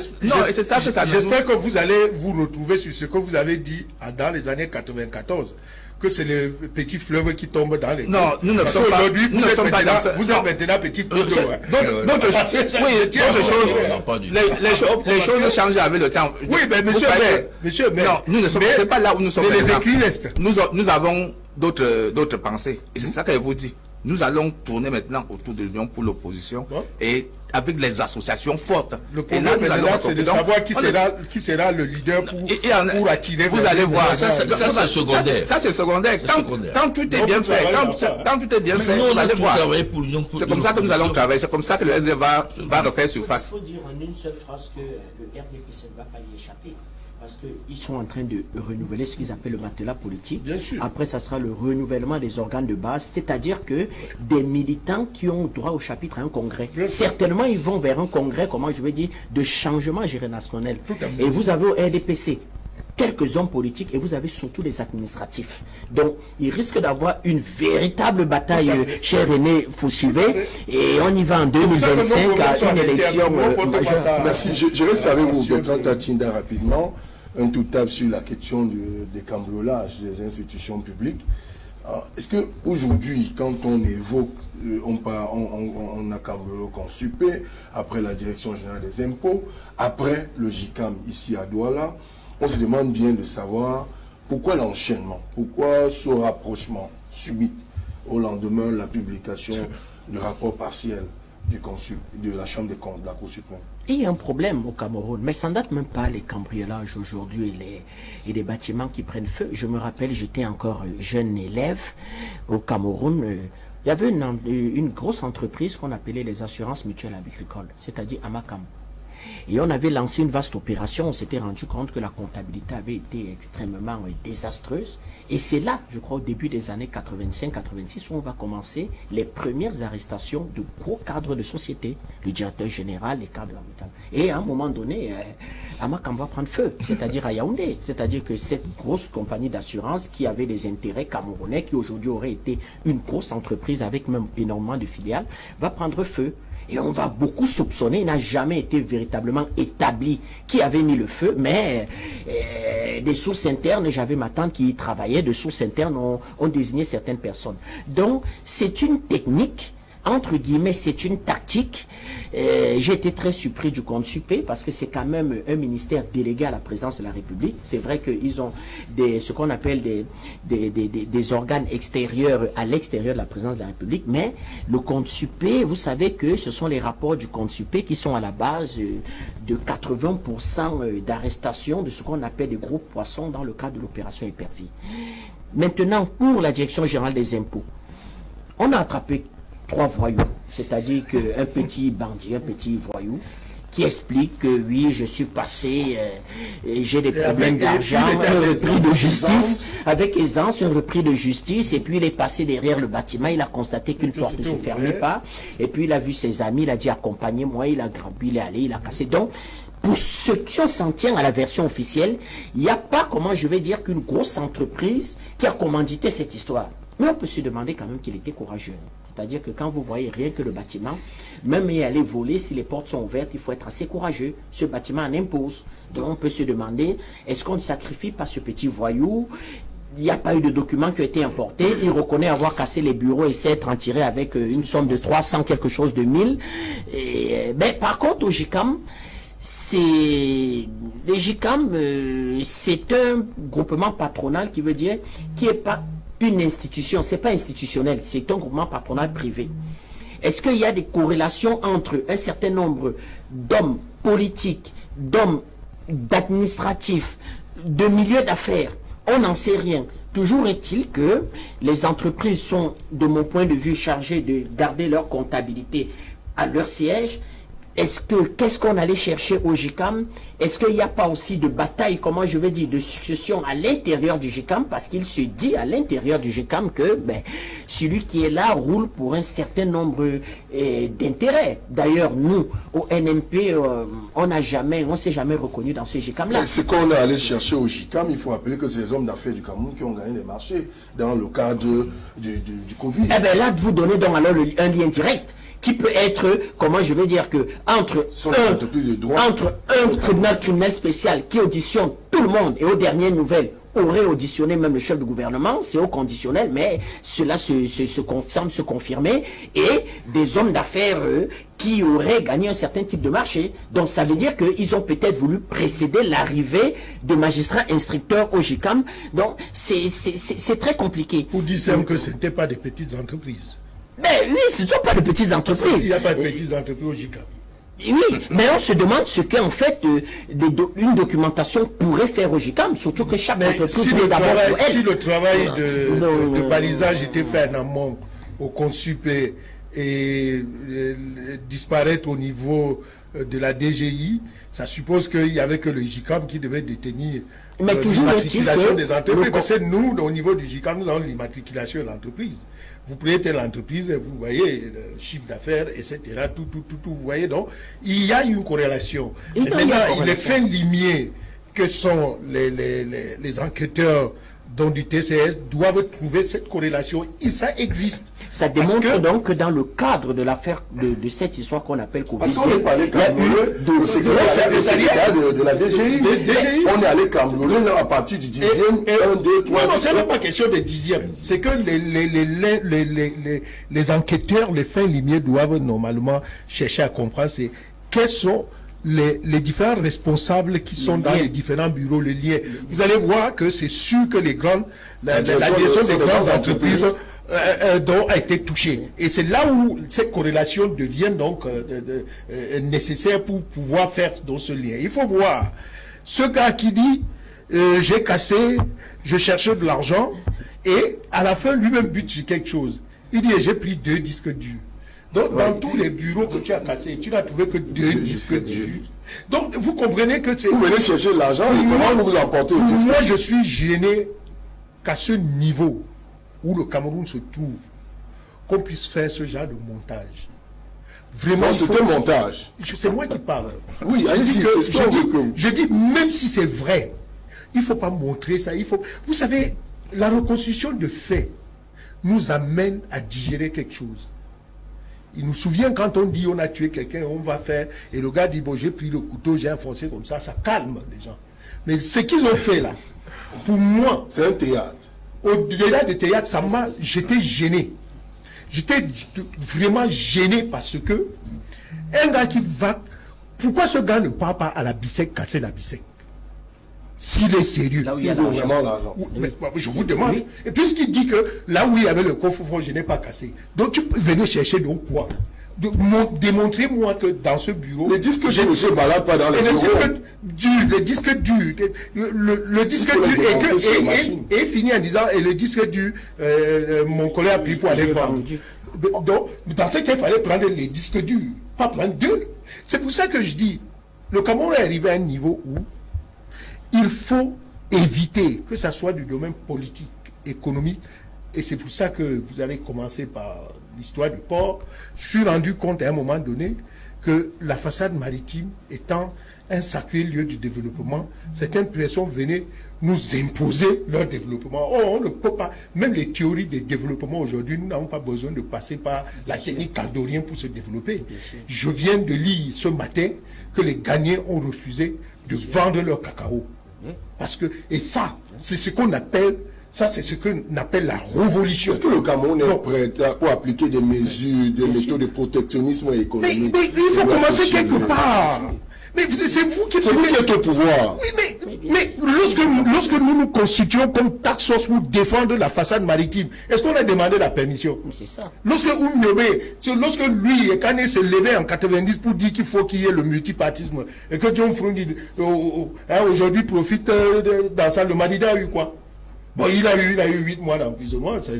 ça que ça... J'espère que vous allez vous retrouver sur ce que vous avez dit dans les années 94. Que c'est les petits fleuves qui tombent dans les... Non, nous ne sommes pas... Aujourd'hui, vous êtes maintenant petit peu d'eau. D'autres choses... Les choses changent avec le temps. Oui, mais monsieur, mais... Non, nous ne sommes pas là où nous sommes. Mais les écrits restent. Nous avons d'autres pensées. Et c'est ça que je vous dis. Nous allons tourner maintenant autour de l'Union pour l'opposition et avec les associations fortes. Le problème maintenant, c'est de savoir qui sera le leader pour attirer... Vous allez voir, ça c'est secondaire. Ça c'est secondaire. Quand tout est bien fait, quand tout est bien fait, nous allons voir. C'est comme ça que nous allons travailler. C'est comme ça que le SD va refaire surface. Il faut dire en une seule phrase que le RDPC ne va pas y échapper. Parce qu'ils sont en train de renouveler ce qu'ils appellent le matelas politique. Bien sûr. Après, ça sera le renouvellement des organes de base, c'est-à-dire que des militants qui ont droit au chapitre à un congrès, certainement ils vont vers un congrès, comment je vais dire, de changement générationnel. Et vous avez au RDPC quelques hommes politiques et vous avez surtout les administratifs. Donc, il risque d'avoir une véritable bataille, cher René Fouchivé, et on y va en 2025 à une élection majeure. Merci. Je reste avec vous, Bertrand Tatinda, rapidement. Un tout table sur la question des cambriolages des institutions publiques. Est-ce qu'aujourd'hui, quand on évoque, on a cambriolé au Consupé, après la Direction Générale des Impôts, après le JICAM ici à Douala, on se demande bien de savoir pourquoi l'enchaînement, pourquoi ce rapprochement subit au lendemain de la publication du rapport partiel de la Chambre des comptes de la Cour suprême. Il y a un problème au Cameroun, mais ça ne date même pas les cambriolages aujourd'hui et les bâtiments qui prennent feu. Je me rappelle, j'étais encore jeune élève au Cameroun. Il y avait une grosse entreprise qu'on appelait les assurances mutuelles agricoles, c'est-à-dire Amakam. Et on avait lancé une vaste opération, on s'était rendu compte que la comptabilité avait été extrêmement désastreuse. Et c'est là, je crois, au début des années 85-86, où on va commencer les premières arrestations de gros cadres de société, le directeur général, les cadres amicales. Et à un moment donné, Amakam va prendre feu, c'est-à-dire à Yaoundé. C'est-à-dire que cette grosse compagnie d'assurance qui avait des intérêts camerounais, qui aujourd'hui aurait été une grosse entreprise avec même énormément de filiales, va prendre feu. Et on va beaucoup soupçonner, il n'a jamais été véritablement établi qui avait mis le feu, mais des sources internes, j'avais ma tante qui y travaillait, de sources internes ont désigné certaines personnes. Donc, c'est une technique, entre guillemets, c'est une tactique. J'ai été très surpris du compte Supé parce que c'est quand même un ministère délégué à la présidence de la République. C'est vrai qu'ils ont ce qu'on appelle des organes extérieurs à l'extérieur de la présidence de la République, mais le compte Supé, vous savez que ce sont les rapports du compte Supé qui sont à la base de 80% d'arrestation de ce qu'on appelle des gros poissons dans le cadre de l'opération Épervier. Maintenant, pour la Direction Générale des Impôts, on a attrapé 3 voyous, c'est-à-dire qu'un petit bandit, un petit voyou, qui explique que oui, je suis passé, j'ai des problèmes d'argent, un repris de justice, avec aisance, un repris de justice, et puis il est passé derrière le bâtiment, il a constaté qu'une porte ne se fermait pas, et puis il a vu ses amis, il a dit accompagnez-moi, il a grimpé, il est allé, il a cassé. Donc, pour ceux qui s'en tient à la version officielle, il n'y a pas, comment je vais dire, qu'une grosse entreprise qui a commandité cette histoire. Mais on peut se demander quand même qu'il était courageux. C'est-à-dire que quand vous voyez rien que le bâtiment, même y aller voler, si les portes sont ouvertes, il faut être assez courageux. Ce bâtiment en impose. Donc on peut se demander, est-ce qu'on ne sacrifie pas ce petit voyou? Il n'y a pas eu de documents qui ont été importés. Il reconnaît avoir cassé les bureaux et s'être en tiré avec une somme de 300 quelque chose de 1000. Mais par contre, au JICAM, c'est un groupement patronal qui veut dire qui n'est pas une institution, c'est pas institutionnel, c'est un groupement patronal privé. Est-ce qu'il y a des corrélations entre un certain nombre d'hommes politiques, d'hommes d'administratifs, de milieux d'affaires On n'en sait rien. Toujours est-il que les entreprises sont, de mon point de vue, chargées de garder leur comptabilité à leur siège. Qu'est-ce qu'on allait chercher au GICAM? Est-ce qu'il n'y a pas aussi de bataille, comment je vais dire, de succession à l'intérieur du GICAM? Parce qu'il se dit à l'intérieur du GICAM que celui qui est là roule pour un certain nombre d'intérêts. D'ailleurs, nous, au NNP, on ne s'est jamais reconnu dans ce GICAM-là. Ce qu'on est allé chercher au GICAM, il faut rappeler que c'est les hommes d'affaires du Cameroun qui ont gagné les marchés dans le cadre du Covid. Eh bien là, vous donnez donc alors un lien direct qui peut être, comment je vais dire que, entre un tribunal criminel spécial qui auditionne tout le monde et aux dernières nouvelles aurait auditionné même le chef du gouvernement, c'est au conditionnel, mais cela semble se confirmer, et des hommes d'affaires qui auraient gagné un certain type de marché. Donc ça veut dire qu'ils ont peut-être voulu précéder l'arrivée de magistrats instructeurs au GICAM. Donc c'est très compliqué. Pour dire que ce n'étaient pas des petites entreprises. Ben oui, ce ne sont pas de petites entreprises. Il n'y a pas de petites entreprises au GICAM. Oui, mais on se demande ce qu'en fait une documentation pourrait faire au GICAM, surtout que chaque entreprise est d'abord pour elle. Si le travail de balisage était fait en amont au Consup et disparaître au niveau de la DGI, ça suppose qu'il n'y avait que le GICAM qui devait détenir l'immatriculation des entreprises. Parce que nous, au niveau du GICAM, nous avons l'immatriculation de l'entreprise. Vous prenez telle entreprise, vous voyez le chiffre d'affaires, etc. Tout, vous voyez. Donc, il y a une corrélation. Et maintenant, les fins limiers que sont les enquêteurs du TCS doivent trouver cette corrélation. Et ça existe. Ça démontre donc que dans le cadre de l'affaire de cette histoire qu'on appelle Covid, parce qu'on est allé cambrioler de la DGI. On est allé cambrioler à partir du 10e, 1, 2, 3. Non, c'est même pas question de 10e. C'est que les enquêteurs, les fins limiers doivent normalement chercher à comprendre quels sont les différents responsables qui sont dans les différents bureaux, les liens. Vous allez voir que c'est sûr que la direction des grandes entreprises dont a été touchée. Et c'est là où cette corrélation devient donc nécessaire pour pouvoir faire dans ce lien. Il faut voir ce gars qui dit j'ai cassé, je cherchais de l'argent, et à la fin lui-même bute sur quelque chose. Il dit j'ai pris 2 disques durs. Donc, dans tous les bureaux que tu as cassés, tu n'as trouvé que 2 disques durs. Donc, vous comprenez que vous venez chercher l'argent et comment vous emportez au disque. Moi, je suis gêné qu'à ce niveau où le Cameroun se trouve, qu'on puisse faire ce genre de montage. Vraiment, c'est un montage. C'est moi qui parle. Oui, allez-y. Je dis, même si c'est vrai, il ne faut pas montrer ça. Vous savez, la reconstitution de faits nous amène à digérer quelque chose. Il nous souvient quand on dit on a tué quelqu'un, on va faire, et le gars dit bon j'ai pris le couteau, j'ai enfoncé comme ça calme les gens. Mais ce qu'ils ont fait là, pour moi, c'est un théâtre. Au-delà de théâtre, j'étais gêné. J'étais vraiment gêné parce que un gars qui va, pourquoi ce gars ne part pas à la bisec, casser la bisec? S'il est sérieux, s'il veut vraiment l'argent. Je vous demande. Oui. Et puisqu'il dit que là où il y avait le coffre-fort, je n'ai pas cassé. Donc tu venais chercher donc quoi? Démontrez-moi que dans ce bureau... Les disques durs ne se baladent pas dans les bureaux. Le disque dur est fini en disant, et le disque dur, mon collègue a pris pour aller vendre. Donc, dans ce qu'il fallait prendre les disques durs, pas prendre 2. C'est pour ça que je dis, le Cameroun est arrivé à un niveau où il faut éviter que ça soit du domaine politique, économique, et c'est pour ça que vous avez commencé par l'histoire du port. Je suis rendu compte à un moment donné que la façade maritime étant un sacré lieu du développement, certaines personnes venaient nous imposer leur développement. Oh, on ne peut pas, même les théories de développement aujourd'hui, nous n'avons pas besoin de passer par la technique caldorien pour se développer. Je viens de lire ce matin que les Ghanéens ont refusé de vendre leur cacao. Parce que, et ça, c'est ce qu'on appelle, c'est ce qu'on appelle la révolution. Est-ce que le Cameroun est prêt pour appliquer des mesures, des méthodes de protectionnisme économique? Mais il faut commencer quelque part. Mais c'est vous qui êtes au pouvoir. Oui, mais lorsque nous nous constituons comme task force pour défendre la façade maritime, est-ce qu'on a demandé la permission? C'est ça. Lorsque lui, Kane s'est levé en 90 pour dire qu'il faut qu'il y ait le multipartisme, et que John Frundi aujourd'hui profite dans ça, le Madida a eu quoi? Bon, il a eu 8 mois d'emprisonnement, ça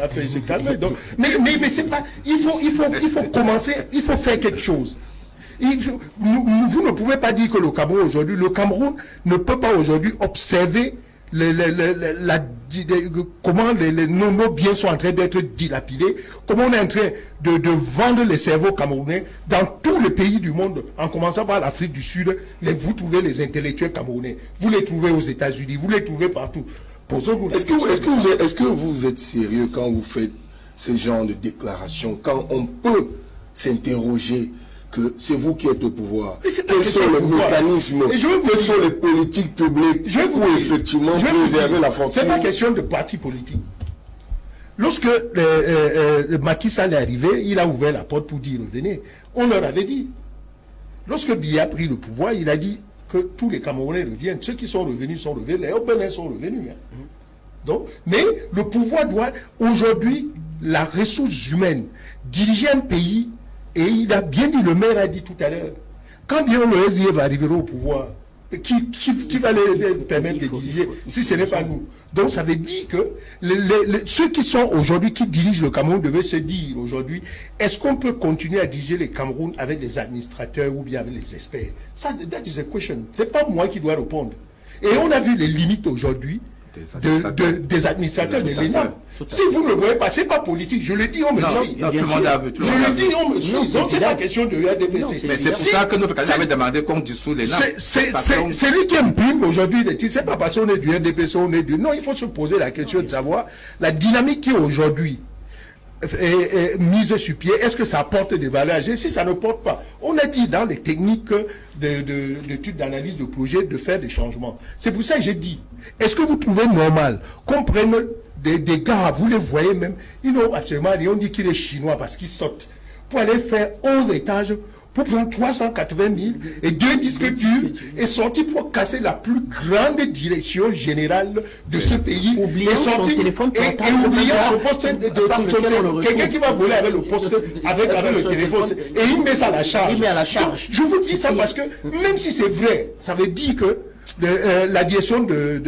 a fait se calmer. Donc, mais c'est pas. Il faut commencer, il faut faire quelque chose. Vous ne pouvez pas dire que le Cameroun ne peut pas aujourd'hui observer comment nos biens sont en train d'être dilapidés, comment on est en train de vendre les cerveaux camerounais dans tous les pays du monde, en commençant par l'Afrique du Sud. Vous trouvez les intellectuels camerounais, vous les trouvez aux États-Unis, vous les trouvez partout. Est-ce que vous êtes sérieux quand vous faites ce genre de déclaration, quand on peut s'interroger que c'est vous qui êtes au pouvoir? Quels sont les mécanismes, quelles sont les politiques publiques pour effectivement préserver la fortune? C'est pas question de parti politique. Lorsque Macky Sall est arrivé, il a ouvert la porte pour dire revenez. On leur avait dit. Lorsque Biya a pris le pouvoir, il a dit que tous les Camerounais reviennent. Ceux qui sont revenus, les Opénins sont revenus. Hein. Donc, mais le pouvoir doit, aujourd'hui, la ressource humaine, diriger un pays, et il a bien dit, le maire a dit tout à l'heure, quand bien le SIE va arriver au pouvoir, qui va les permettre de diriger si ce n'est pas nous? Donc ça veut dire que ceux qui sont aujourd'hui, qui dirigent le Cameroun, devaient se dire aujourd'hui, est-ce qu'on peut continuer à diriger le Cameroun avec les administrateurs ou bien avec les experts? Ça, that is a question. C'est pas moi qui dois répondre. Et on a vu les limites aujourd'hui des administrateurs de l'ENAM. Si vous ne le voyez pas, c'est pas politique. Je le dis, on me suit. Je le dis, on me suit. Donc c'est pas question de RDPC. Mais c'est pour ça que notre candidat avait demandé qu'on dissout l'ENAM. C'est lui qui imprime aujourd'hui les titres. C'est pas parce qu'on est du RDPC, on est du... Non, il faut se poser la question de savoir la dynamique qui est aujourd'hui est mise sur pied. Est-ce que ça apporte des valeurs? Et si ça ne porte pas, on a dit dans les techniques d'études d'analyse de projet de faire des changements. C'est pour ça que j'ai dit, est-ce que vous trouvez normal qu'on prenne des gars, vous les voyez même, ils n'ont actuellement rien, on dit qu'il est chinois parce qu'ils sortent pour aller faire 11 étages pour prendre 380 000 et 2 disques durs et sortir pour casser la plus grande direction générale de ce pays. Oubliant son téléphone portable. Et oubliant son poste de quelqu'un qui va voler avec le poste, avec le téléphone. Et il met ça à la charge. Il met à la charge. Donc, je vous dis ça parce que même si c'est vrai, ça veut dire que la direction de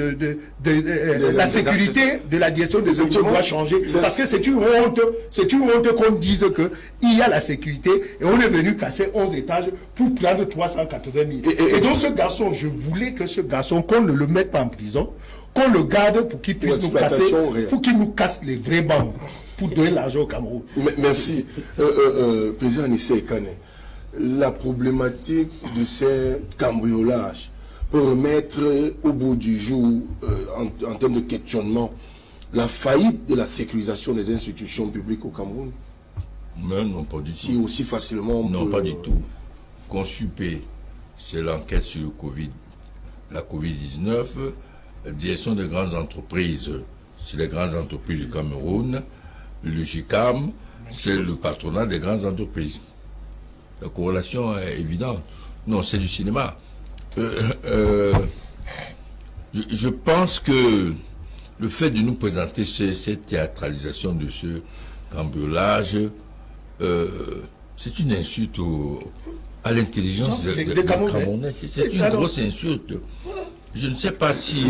la sécurité de la direction des impôts doit changer parce que c'est une honte qu'on dise que il y a la sécurité et on est venu casser 11 étages pour prendre 380 000 et donc ce garçon, je voulais que ce garçon, qu'on ne le mette pas en prison, qu'on le garde pour qu'il puisse nous casser, pour qu'il nous casse les vrais banques pour donner l'argent au Cameroun. Merci. Président Nissé Kane, la problématique de ces cambriolages pour remettre au bout du jour, en termes de questionnement, la faillite de la sécurisation des institutions publiques au Cameroun? Non, pas du tout. Si aussi facilement non, pas du tout. Consupé, c'est l'enquête sur le Covid, la Covid-19, direction des grandes entreprises, c'est les grandes entreprises du Cameroun, le GICAM, c'est le patronat des grandes entreprises. La corrélation est évidente. Non, c'est du cinéma. Je pense que le fait de nous présenter cette théâtralisation de ce cambriolage, c'est une insulte à l'intelligence des Camerounais. C'est une grosse insulte. Je ne sais pas si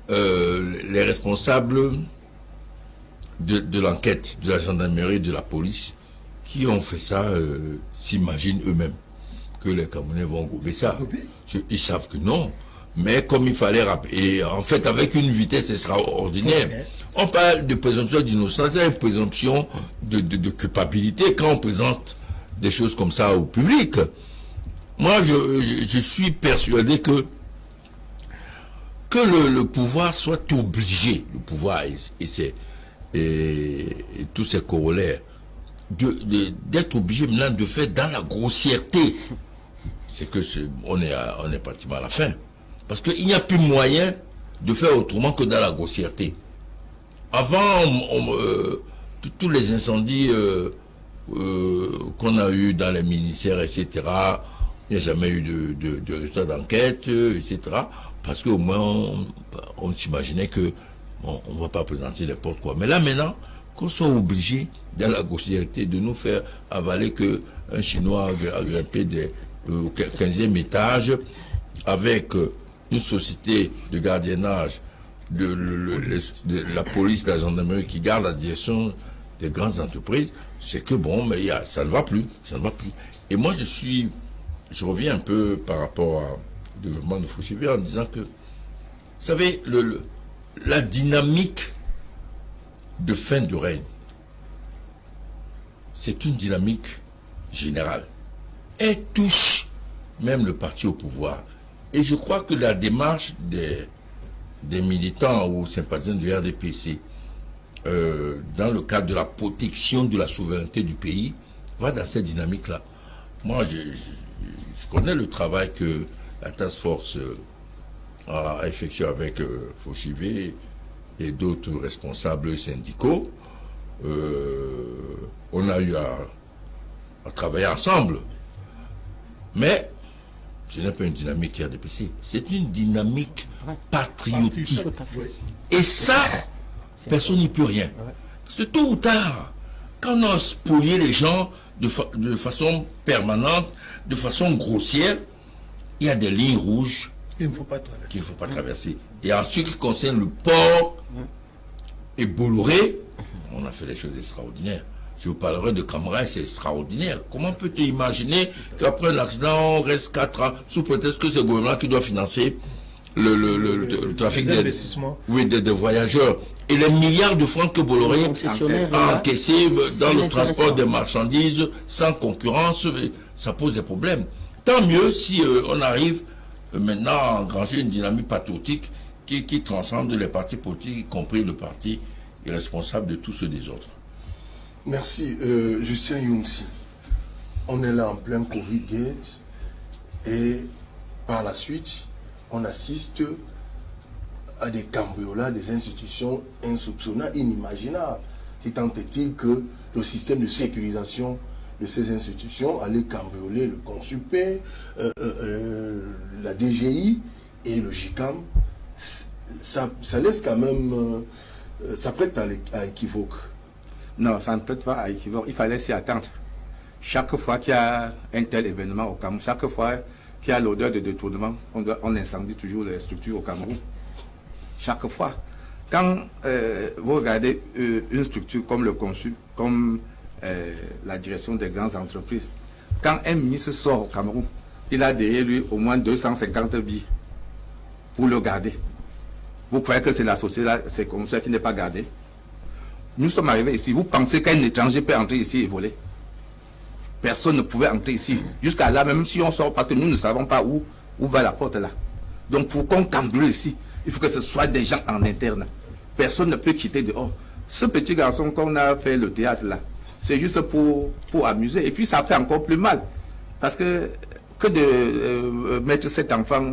les responsables de l'enquête, de la gendarmerie, de la police, qui ont fait ça, s'imaginent eux-mêmes que les Camerounais vont gober ça. Ils savent que non. Mais comme il fallait rappeler, et en fait avec une vitesse extraordinaire, on parle de présomption d'innocence et une présomption de culpabilité quand on présente des choses comme ça au public. Moi, je suis persuadé que le pouvoir soit obligé, le pouvoir et tous ses corollaires, d'être obligé maintenant de faire dans la grossièreté. C'est que on est pratiquement à la fin. Parce qu'il n'y a plus moyen de faire autrement que dans la grossièreté. Avant, tous les incendies qu'on a eu dans les ministères, etc., il n'y a jamais eu de résultat d'enquête, etc., parce qu'au moins, on s'imaginait que on ne va pas présenter n'importe quoi. Mais là, maintenant, qu'on soit obligé, dans la grossièreté, de nous faire avaler qu'un Chinois a grimpé au 15e étage avec une société de gardiennage de la police, de la gendarmerie qui garde la direction des grandes entreprises, c'est que bon, mais ça ne va plus, ça ne va plus. Et moi, je reviens un peu par rapport au développement de Fauchivé en disant que, vous savez, la dynamique de fin de règne, c'est une dynamique générale. Elle touche même le parti au pouvoir. Et je crois que la démarche des militants ou sympathisants du RDPC dans le cadre de la protection de la souveraineté du pays va dans cette dynamique-là. Moi, je connais le travail que la Task Force a effectué avec Fauchivé et d'autres responsables syndicaux. On a eu à travailler ensemble. Mais ce n'est pas une dynamique RDPC, c'est une dynamique patriotique. Et ça, personne n'y peut rien. Parce que tôt ou tard, quand on a spolié les gens de façon permanente, de façon grossière, il y a des lignes rouges qu'il ne faut pas traverser. Et en ce qui concerne le port et Bolloré, on a fait des choses extraordinaires. Je vous parlerai de Camara, c'est extraordinaire. Comment peut-on imaginer qu'après un accident, on reste 4 ans sous prétexte que c'est le gouvernement qui doit financer le trafic des voyageurs et les milliards de francs que Bolloré a encaissés dans le transport des marchandises sans concurrence, ça pose des problèmes. Tant mieux si on arrive maintenant à engranger une dynamique patriotique qui transcende les partis politiques, y compris le parti responsable de tous ceux des autres. Merci. Justin Younsi, on est là en plein Covid-Gate et par la suite, on assiste à des cambriolages des institutions insoupçonnables, inimaginables. Si tant est-il que le système de sécurisation de ces institutions allait cambrioler le Consupé, la DGI et le JICAM, ça laisse quand même... ça prête à équivoque. Non, ça ne prête pas à équivoque. Il fallait s'y attendre. Chaque fois qu'il y a un tel événement au Cameroun, chaque fois qu'il y a l'odeur de détournement, on incendie toujours les structures au Cameroun. Chaque fois. Quand vous regardez une structure comme le Consul, comme la direction des grandes entreprises, quand un ministre sort au Cameroun, il a derrière lui au moins 250 billets pour le garder. Vous croyez que c'est la société, c'est comme ça qui n'est pas gardé? Nous sommes arrivés ici. Vous pensez qu'un étranger peut entrer ici et voler? Personne ne pouvait entrer ici. Jusqu'à là, même si on sort, parce que nous ne savons pas où va la porte là. Donc pour qu'on cambriole ici, il faut que ce soit des gens en interne. Personne ne peut quitter dehors. Ce petit garçon qu'on a fait le théâtre là, c'est juste pour amuser. Et puis ça fait encore plus mal. Parce que de mettre cet enfant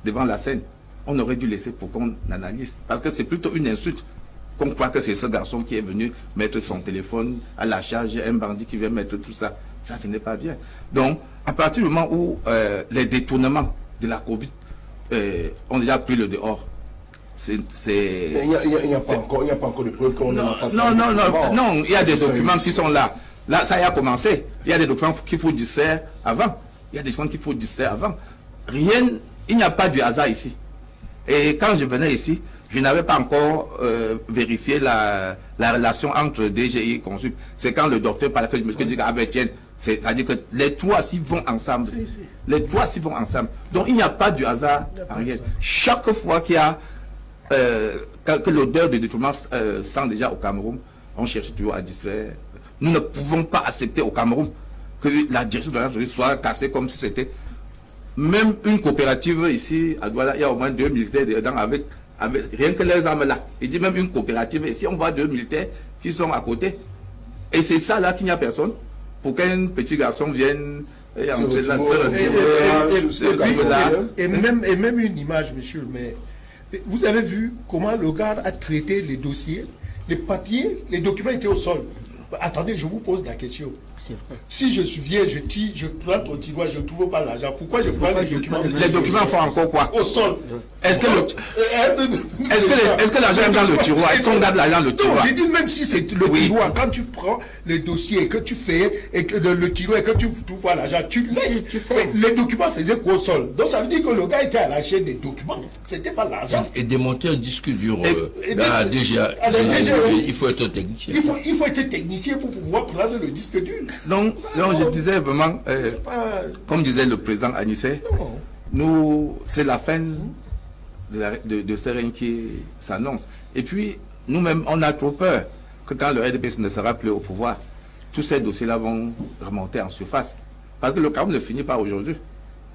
devant la scène, on aurait dû laisser pour qu'on analyse. Parce que c'est plutôt une insulte qu'on croit que c'est ce garçon qui est venu mettre son téléphone à la charge, un bandit qui vient mettre tout ça. Ça, ce n'est pas bien. Donc, à partir du moment où les détournements de la Covid ont déjà pris le dehors, il n'y a pas encore de preuves qu'on est en face. Non, il y a des documents qui sont là. Là, ça y a commencé. Il y a des documents qu'il faut distraire avant. Il y a des documents qu'il faut distraire avant. Rien, il n'y a pas de hasard ici. Et quand je venais ici, je n'avais pas encore vérifié la relation entre DGI et Consul. C'est quand le docteur parlait que je me suis dit, ah ben tiens, c'est-à-dire que les trois s'y vont ensemble. Les trois s'y vont ensemble. Donc il n'y a pas de hasard en rien. Chaque fois qu'il y a que l'odeur de détournement sent déjà au Cameroun, on cherche toujours à distraire. Nous ne pouvons pas accepter au Cameroun que la direction de l'entreprise soit cassée comme si c'était... Même une coopérative ici, à Douala, il y a au moins 2 militaires dedans avec rien que les armes là. Il dit même une coopérative, ici on voit 2 militaires qui sont à côté. Et c'est ça là qu'il n'y a personne. Pour qu'un petit garçon vienne... Et même une image, monsieur, mais vous avez vu comment le gars a traité les dossiers, les papiers, les documents étaient au sol. Attendez, je vous pose la question. C'est vrai. Si je suis vieux, je prends ton tiroir, je ne trouve pas l'argent. Pourquoi je prends les documents? Les documents font encore quoi? Au sol. Est-ce que l'argent est dans le tiroir? Est-ce qu'on garde l'argent dans le tiroir? Non, j'ai dit même si c'est le tiroir, quand tu prends le dossier et que tu fais, et que le tiroir et que tu vois l'argent, tu laisses. Les documents faisaient quoi au sol? Donc ça veut dire que le gars était à la chaîne des documents. C'était pas l'argent. Et démonter un disque dur déjà, il faut être technicien. Il faut être technicien pour pouvoir prendre le disque dur. Donc je disais vraiment, comme disait le président Anissé, nous, c'est la fin de ces règnes qui s'annonce. Et puis, nous-mêmes, on a trop peur que quand le RDPC ne sera plus au pouvoir, tous ces dossiers-là vont remonter en surface. Parce que le Cameroun ne finit pas aujourd'hui.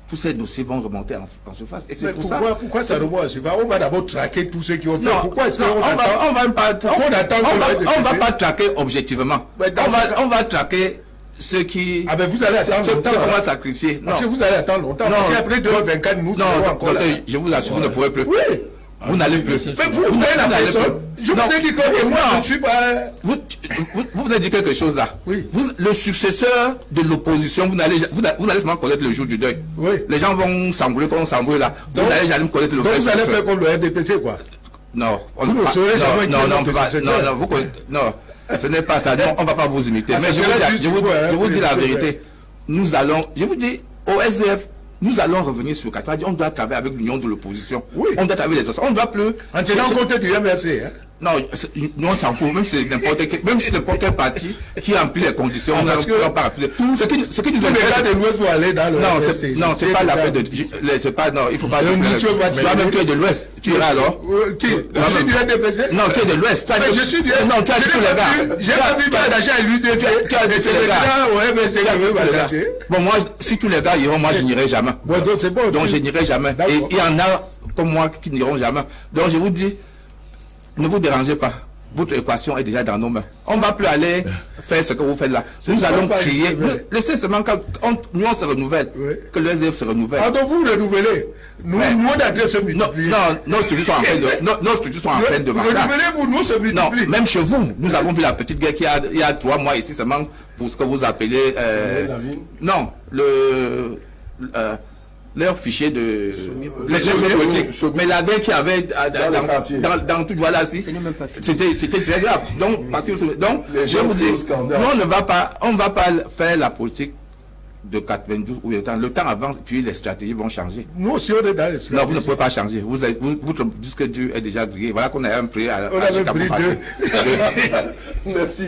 Tous ces dossiers vont remonter en surface. Et c'est pour ça. Pourquoi ça remonte? On va d'abord traquer tous ceux qui ont fait. Pourquoi est-ce qu'on on va pas traquer objectivement. On va traquer ceux qui. Ah ben vous allez attendre longtemps. Ceux qu'on va sacrifier. Parce que vous allez attendre longtemps. Non. Si après 2024, nous serons encore là. Je vous assure, vous ne pourrez plus. Oui. Vous n'allez plus. Mais vous voyez la personne. Je vous ai dit que moi, je ne suis pas. Vous venez dire quelque chose là. Oui. Le successeur de l'opposition, vous allez seulement connaître le jour du deuil. Oui. Les gens vont s'embrouiller comme on s'embrouille là. Vous n'allez jamais connaître le vrai successeur. Donc vous allez faire comme le RDPC quoi. Non. Vous ne saurez jamais qui est le successeur. Non, ce n'est pas ça. Non, on ne va pas vous imiter. Mais je vous dis la vérité. Nous allons, je vous dis, au SDF, nous allons revenir sur 4. On doit travailler avec l'union de l'opposition. Oui. On doit travailler les autres. On ne doit plus. En tenant compte du MRC. Hein? Non, nous on s'en fout. Même si n'importe quel parti qui remplit les conditions, on ne pas refuser. Ce qui nous intéresse. Les gars de l'Ouest vont aller dans le MRC. Non, c'est pas l'affaire de. C'est pas. Non, il ne faut pas. Toi-même, tu es de l'Ouest. Tu iras alors. Qui? Je suis du RDPC. Non, tu es de l'Ouest. Je suis du RDPC. Non, tu as dit tous les gars. J'ai pas vu m'attacher à l'UDC. Tu as dit tous les gars. Au MRC, je veux m'attacher. Bon, moi, si tous les gars iront, moi, je n'irai jamais. Bon, donc c'est bon. Donc je n'irai jamais. Et il y en a comme moi qui n'iront jamais. Donc je vous dis, ne vous dérangez pas. Votre équation est déjà dans nos mains. On ne va plus aller faire ce que vous faites là. Nous allons crier. Laissez seulement quand nous on se renouvelle, que le SDF se renouvelle. Ah donc vous renouvelez. Nous on a se multiplier. Non, nos structures sont en train de nos structures sont en train de marcher. Renouvelez-vous, nous se multiplier. Non, même chez vous, nous avons vu la petite guerre il y a 3 mois ici seulement pour ce que vous appelez non, leur fichier de mais la guerre qui avait dans tout voilà c'était très grave. Donc parce que je vous dis, nous on ne va pas faire la politique de 92 ou le temps avance puis les stratégies vont changer. Nous aussi on est dans les stratégies. Non, vous ne pouvez pas changer. Votre disque dur est déjà grillé. Voilà qu'on a un prix à Merci.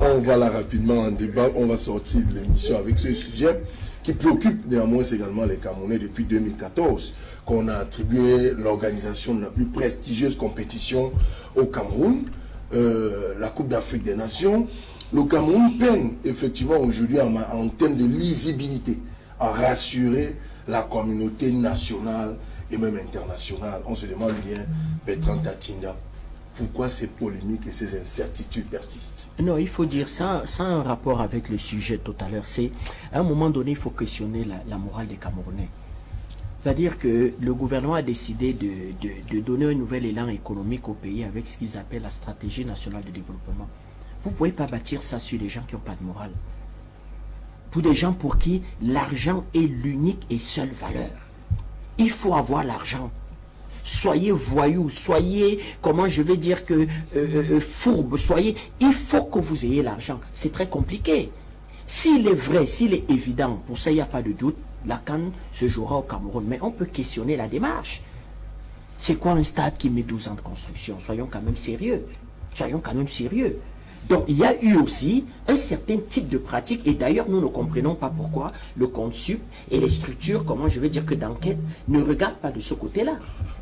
On va là rapidement en débat. On va sortir de l'émission avec ce sujet qui préoccupe néanmoins également les Camerounais depuis 2014, qu'on a attribué l'organisation de la plus prestigieuse compétition au Cameroun, la Coupe d'Afrique des Nations. Le Cameroun peine effectivement aujourd'hui en termes de lisibilité à rassurer la communauté nationale et même internationale. On se demande bien, Bertrand Tatinda, pourquoi ces polémiques et ces incertitudes persistent? Non, il faut dire ça a un rapport avec le sujet tout à l'heure. C'est à un moment donné, il faut questionner la morale des Camerounais. C'est-à-dire que le gouvernement a décidé de donner un nouvel élan économique au pays avec ce qu'ils appellent la stratégie nationale de développement. Vous ne pouvez pas bâtir ça sur des gens qui n'ont pas de morale. Pour des gens pour qui l'argent est l'unique et seule valeur. Il faut avoir l'argent. Soyez voyous, soyez, comment je vais dire que, fourbe, il faut que vous ayez l'argent. C'est très compliqué. S'il est vrai, s'il est évident, pour ça il n'y a pas de doute, la CAN se jouera au Cameroun. Mais on peut questionner la démarche. C'est quoi un stade qui met 12 ans de construction? Soyons quand même sérieux. Soyons quand même sérieux. Donc, il y a eu aussi un certain type de pratique, et d'ailleurs, nous ne comprenons pas pourquoi le CONSUP et les structures, comment je vais dire que d'enquête, ne regardent pas de ce côté-là.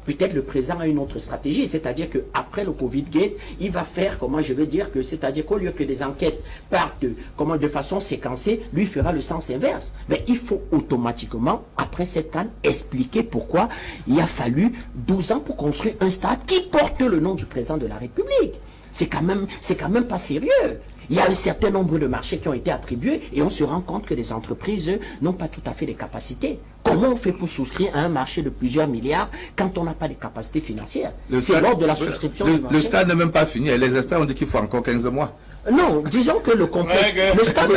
Peut-être le président a une autre stratégie, c'est-à-dire qu'après le Covid-Gate, il va faire, comment je vais dire que, c'est-à-dire qu'au lieu que des enquêtes partent de façon séquencée, lui fera le sens inverse. Mais il faut automatiquement, après cette canne, expliquer pourquoi il a fallu 12 ans pour construire un stade qui porte le nom du président de la République. C'est quand même pas sérieux. Il y a un certain nombre de marchés qui ont été attribués et on se rend compte que les entreprises n'ont pas tout à fait les capacités. Comment on fait pour souscrire à un marché de plusieurs milliards quand on n'a pas les capacités financières? C'est lors de la souscription du marché. Le stade n'est même pas fini. Les experts ont dit qu'il faut encore 15 mois. Non, disons que le complexe, le stade,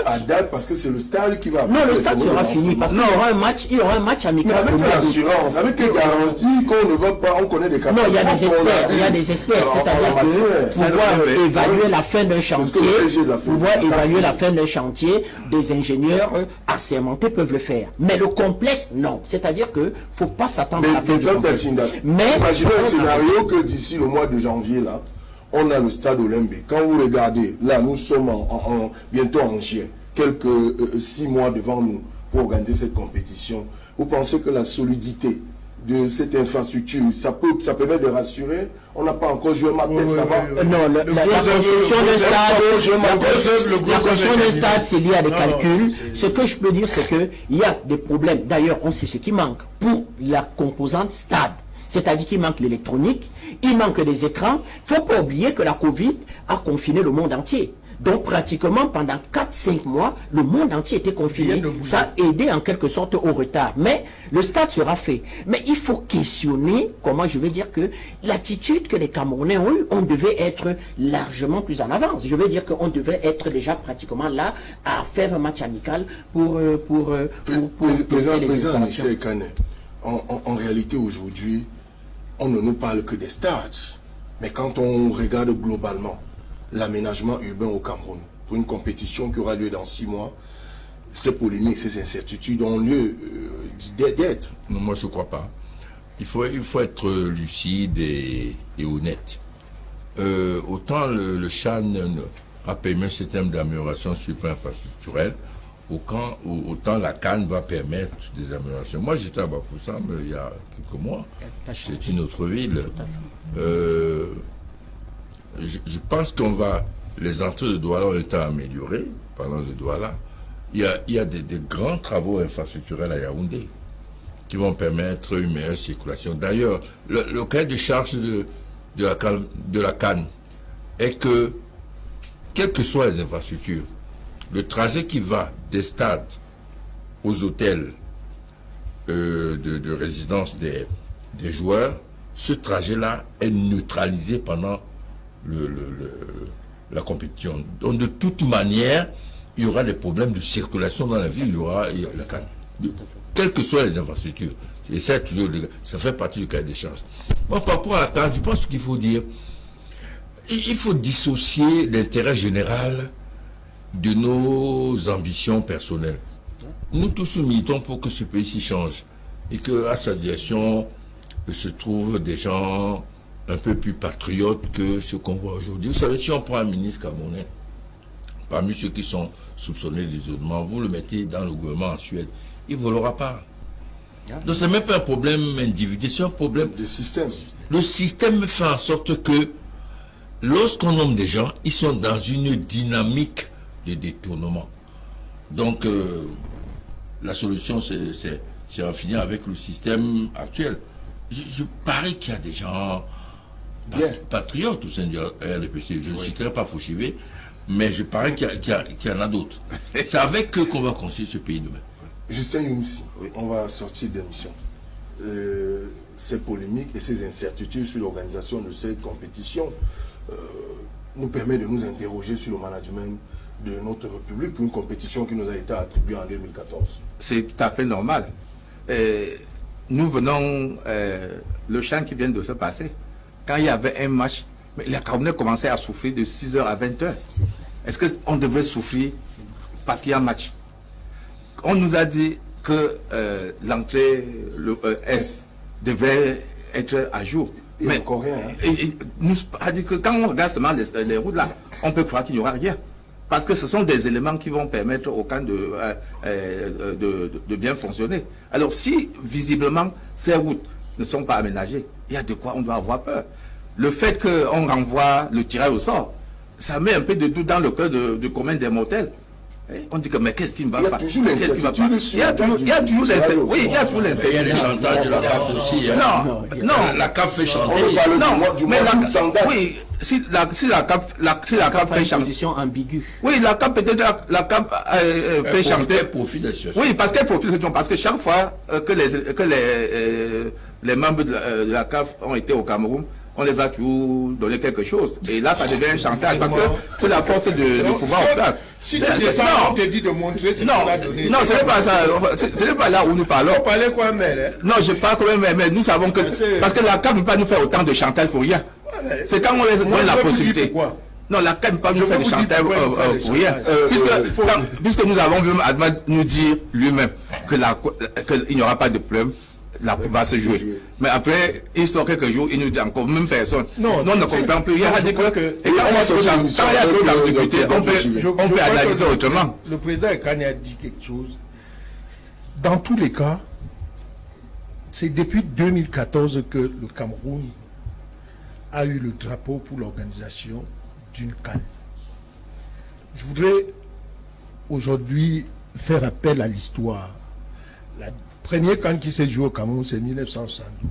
à date, parce que c'est le stade qui va. Non, le stade sera fini parce qu'il y aura un match amical. Mais avec l'assurance, avec les garanties qu'on ne va pas, on connaît des cas. Non, il y a des experts, c'est-à-dire que pouvoir évaluer la fin d'un chantier, des ingénieurs assermentés peuvent le faire. Mais le complexe, non. C'est-à-dire que faut pas s'attendre à la fin du complexe. Mais imaginez un scénario que d'ici le mois de janvier là. On a le stade Olembe. Quand vous regardez, là, nous sommes bientôt en juillet, quelques 6 mois devant nous pour organiser cette compétition. Vous pensez que la solidité de cette infrastructure, ça permet de rassurer? On n'a pas encore joué ma test là-bas. Non, la construction d'un stade, c'est lié à des calculs. Ce que je peux dire, c'est qu'il y a des problèmes. D'ailleurs, on sait ce qui manque pour la composante stade. C'est-à-dire qu'il manque l'électronique, il manque des écrans. Il ne faut pas oublier que la Covid a confiné le monde entier. Donc pratiquement pendant 4-5 mois, le monde entier était confiné. Ça a aidé en quelque sorte au retard. Mais le stade sera fait. Mais il faut questionner, comment je vais dire que l'attitude que les Camerounais ont eue, on devait être largement plus en avance. Je veux dire qu'on devait être déjà pratiquement là à faire un match amical pour Président Michel Kane, en réalité aujourd'hui, on ne nous parle que des stades. Mais quand on regarde globalement l'aménagement urbain au Cameroun, pour une compétition qui aura lieu dans 6 mois, ces polémiques, ces incertitudes ont lieu d'être. Non, moi je ne crois pas. Il faut être lucide et honnête. Autant le CHAN a permis un système d'amélioration sur le plan infrastructurel, autant la CAN va permettre des améliorations. Moi, j'étais à Bafoussam il y a quelques mois. C'est une autre ville. Je pense les entrées de Douala ont été améliorées. Parlant de Douala, il y a des grands travaux infrastructurels à Yaoundé qui vont permettre une meilleure circulation. D'ailleurs, le cahier de charge de la CAN est que, quelles que soient les infrastructures, le trajet qui va des stades aux hôtels de résidence des joueurs, ce trajet-là est neutralisé pendant la compétition. Donc de toute manière, il y aura des problèmes de circulation dans la ville, il y aura la CAN. Quelles que soient les infrastructures. Et ça fait partie du cahier des charges. Bon, par rapport à la CAN, je pense qu'il faut dire, il faut dissocier l'intérêt général de nos ambitions personnelles. Nous tous nous militons pour que ce pays s'y change et qu'à sa direction se trouvent des gens un peu plus patriotes que ce qu'on voit aujourd'hui. Vous savez, si on prend un ministre camerounais, parmi ceux qui sont soupçonnés d'isolement, vous le mettez dans le gouvernement en Suède, il ne volera pas. Donc ce n'est même pas un problème individuel, c'est un problème de système. Le système fait en sorte que lorsqu'on nomme des gens, ils sont dans une dynamique de détournement. Donc, la solution, c'est en finir avec le système actuel. Je parie qu'il y a des gens patriotes au sein du RDPC. Je ne citerai pas Fouchivé, mais je parie qu'il y en a d'autres. C'est avec eux qu'on va construire ce pays demain. Justin Youmsi, on va sortir de l'émission. Ces polémiques et ces incertitudes sur l'organisation de cette compétition nous permet de nous interroger sur le management de notre République pour une compétition qui nous a été attribuée en 2014. C'est tout à fait normal. Nous venons, le champ qui vient de se passer, quand il y avait un match, mais les Camerounais commençaient à souffrir de 6h à 20h. Est-ce qu'on devait souffrir parce qu'il y a un match? On nous a dit que l'entrée, le S, devait être à jour. Mais encore rien. Nous a dit que quand on regarde seulement les routes là, on peut croire qu'il n'y aura rien. Parce que ce sont des éléments qui vont permettre au camp de bien fonctionner. Alors si visiblement ces routes ne sont pas aménagées, il y a de quoi on doit avoir peur. Le fait qu'on renvoie le tirage au sort, ça met un peu de doute dans le cœur de commun des mortels. On dit que mais qu'est-ce qui ne va pas? Il y a toujours l'incertitude. Il y a toujours l'incertitude. Oui, il y a toujours l'incertitude. Il y a les chantages de la CAF aussi. Non, la CAF fait chanter. Non, mais oui, si la CAF fait chanter. Position ambiguë. Oui, la CAF peut-être la CAF fait chanter. Elle profite de la situation. Oui, parce qu'elle profite de la situation. Parce que chaque fois que les membres de la CAF ont été au Cameroun, on les a toujours donné quelque chose. Et là, ça devient un chantage parce que c'est la force de pouvoir en place. Si tu descends, on te dit de montrer ce qu'on a donné. Non, ce n'est pas ça. Ce n'est pas là où nous parlons. Vous parlez quoi, mère? Non, je parle quand même, mais nous savons que... Parce que la CAF ne peut pas nous faire autant de chantage pour rien. C'est quand on les donne la possibilité. Non, la CAF ne peut pas nous faire de chantage pour rien. Puisque nous avons vu Ahmad nous dire lui-même qu'il n'y aura pas de problème. La coupe va se jouer. Mais après, il sort quelques jours, il nous dit encore, même personne. Non, on ne comprend plus. Il y a des trucs. Et quand il y a trop d'ambiguïté, on peut analyser autrement. Le président Kanye a dit quelque chose. Dans tous les cas, c'est depuis 2014 que le Cameroun a eu le drapeau pour l'organisation d'une CAN. Je voudrais aujourd'hui faire appel à l'histoire. La première CAN qui s'est jouée au Cameroun, c'est 1972.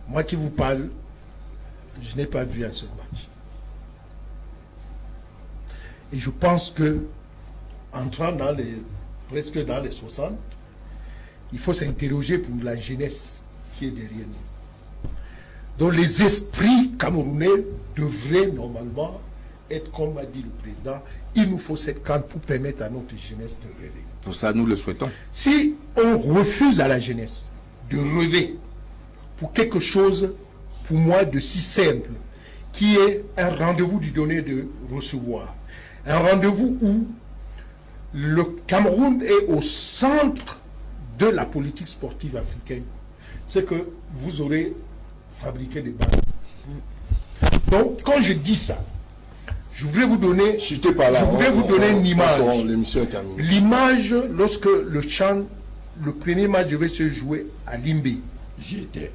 Moi qui vous parle, je n'ai pas vu un seul match. Et je pense que, entrant presque dans les 60, il faut s'interroger pour la jeunesse qui est derrière nous. Donc les esprits camerounais devraient normalement être, comme a dit le président, il nous faut cette CAN pour permettre à notre jeunesse de rêver. Pour ça, nous le souhaitons. Si on refuse à la jeunesse de rêver pour quelque chose, pour moi, de si simple, qui est un rendez-vous du donner de recevoir, un rendez-vous où le Cameroun est au centre de la politique sportive africaine, c'est que vous aurez fabriqué des balles. Donc, quand je dis ça, je voudrais vous donner, une image. L'image, lorsque le premier match devait se jouer à Limbé. J'y étais.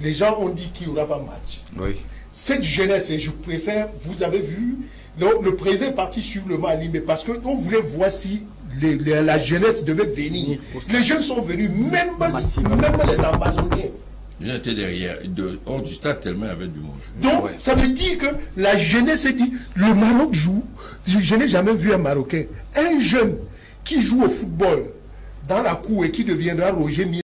Les gens ont dit qu'il n'y aura pas match. Oui. Cette jeunesse, et je préfère, vous avez vu, le président est parti suivre le match à Limbé parce qu'on voulait voir si la jeunesse devait venir. Les jeunes sont venus, même les ambassadeurs. Ils étaient derrière, hors du stade tellement il y avait du monde. Donc, ça veut dire que la jeunesse dit, le Maroc joue. Je n'ai jamais vu un Marocain. Un jeune qui joue au football dans la cour et qui deviendra Roger Mila.